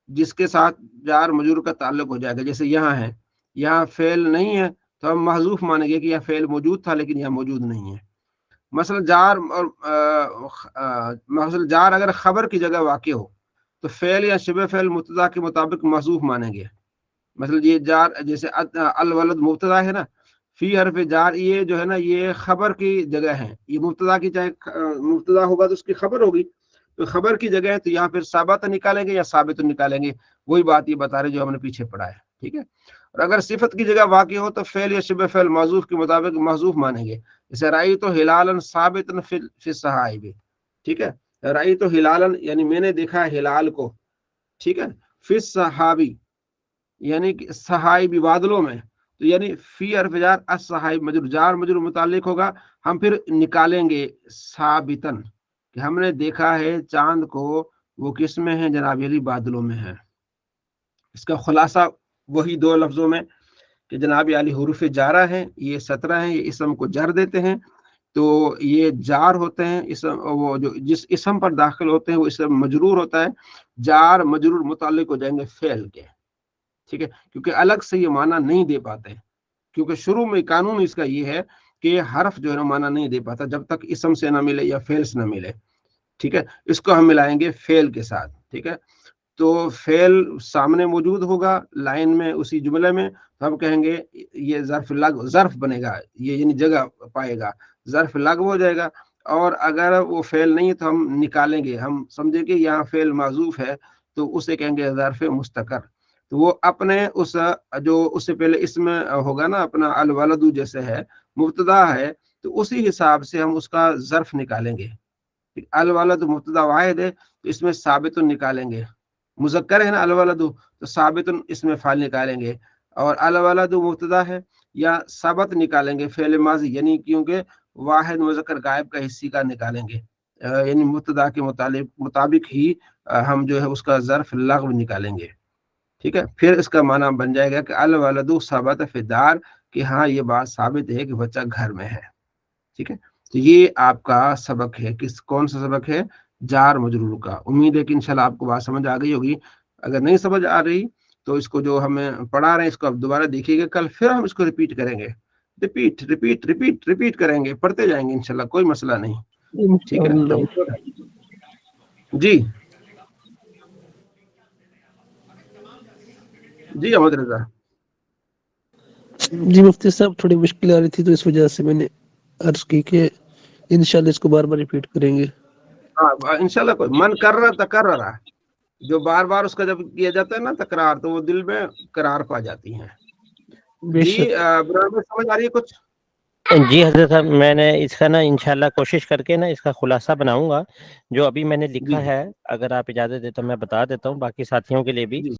जिसके साथ जार मजरूर का ताल्लुक हो जाएगा। जैसे यहाँ है, यहाँ फेल नहीं है तो हम महजूफ मानेंगे कि यहाँ फेल मौजूद था लेकिन यहाँ मौजूद नहीं है। मसलन जार और मसलन जार अगर खबर की जगह वाक़ हो तो फेल या शिबे फेल मुब्तदा के मुताबिक महजूफ मानेंगे। मतलब ये जार जैसे अल वलद मुब्तदा है ना, फी हरफ जार ये जो है ना ये खबर की जगह है। ये मुब्तदा की चाहे मुब्तदा होगा तो उसकी खबर होगी, तो खबर की जगह है तो यहाँ फिर साबत निकालेंगे या साबित निकालेंगे। वही बात ये बता रहे जो हमने पीछे पढ़ा है। ठीक है। और अगर सिफत की जगह वाक़ हो तो फेल या शिबे फेल मौजूफ के मुताबिक महजूफ मानेंगे। जैसे राई तो हिलालन साबितन फिल सहाइबी। ठीक है। राई तो हिलालन यानी मैंने देखा हिलाल को। ठीक है। फिल सहाबी यानी कि सहाइबी बादलों में, तो यानी फी हरफ जार असहाइब मजरूर, जार मजरूर मुताल्लिक होगा। हम फिर निकालेंगे साबितन कि हमने देखा है चांद को, वो किस में है? जनाब अली बादलों में है। इसका खुलासा वही दो लफ्जों में कि जनाब अली हुरूफ जारा है, ये 17 है, ये इसम को जर देते हैं तो ये जार होते हैं। इसम वो जो जिस इसम पर दाखिल होते हैं वो इसम मजरूर होता है। जार मजरूर मुताल्लिक हो जाएंगे फेल के। ठीक है। क्योंकि अलग से ये माना नहीं दे पाते, क्योंकि शुरू में कानून इसका ये है कि हर्फ जो है ना माना नहीं दे पाता जब तक इसम से ना मिले या फेल से ना मिले। ठीक है। इसको हम मिलाएंगे फेल के साथ। ठीक है। तो फेल सामने मौजूद होगा लाइन में उसी जुमले में, तो हम कहेंगे ये ज़र्फ लग ज़र्फ बनेगा, ये यानी जगह पाएगा, ज़र्फ लग हो जाएगा। और अगर वो फेल नहीं है तो हम निकालेंगे, हम समझे कि यहाँ फेल माजूफ है तो उसे कहेंगे ज़र्फ मुस्तकर। तो वो अपने उस जो उससे पहले इसमें होगा ना अपना अल वलदु जैसे है मुब्तदा है तो उसी हिसाब से हम उसका ज़र्फ निकालेंगे। अल वलद मुब्तदा वाहिद है तो इसमें साबितुन निकालेंगे। मुज़क्कर है ना अल वलदु तो साबितुन इसमें फाइल निकालेंगे। और अल वलदु मुब्तदा है या सबत निकालेंगे फेल माजी, यानी क्योंकि वाहिद मुज़क्कर गायब का हिस्सी का निकालेंगे, यानी मुब्तदा के मुताबिक ही हम जो है उसका ज़र्फ लग़्व निकालेंगे। ठीक है। फिर इसका माना बन जाएगा कि अल वलदु सबत फिदार, कि हाँ ये बात साबित है कि बच्चा घर में है। ठीक है। तो ये आपका सबक है। कौन सा सबक है? जार मजरूर का। उम्मीद है कि इंशाल्लाह आपको बात समझ आ गई होगी। अगर नहीं समझ आ रही तो इसको जो हमें पढ़ा रहे हैं इसको आप दोबारा देखिएगा, कल फिर हम इसको रिपीट करेंगे। रिपीट रिपीट रिपीट रिपीट करेंगे, पढ़ते जाएंगे इंशाल्लाह, कोई मसला नहीं। ठीक है। जी जी अहमद रजा जी मुफ्ती साहब थोड़ी मुश्किल आ रही थी तो इस वजह से मैंने अर्ज की कि इंशाल्लाह इसको बार बार रिपीट करेंगे। हाँ इंशाल्लाह, कोई मन कर रहा तकर्ररा, जो बार बार उसका जब किया जाता है ना तकरार, तो वो दिल में करार पा जाती हैं। जी ब्रदर समझ आ रही है कुछ? जी हजरत साहब, मैंने इसका ना इंशाल्लाह कोशिश करके ना इसका खुलासा बनाऊंगा जो अभी मैंने लिखा जी है। अगर आप इजाजत दे तो मैं बता देता हूँ बाकी साथियों के लिए भी। जी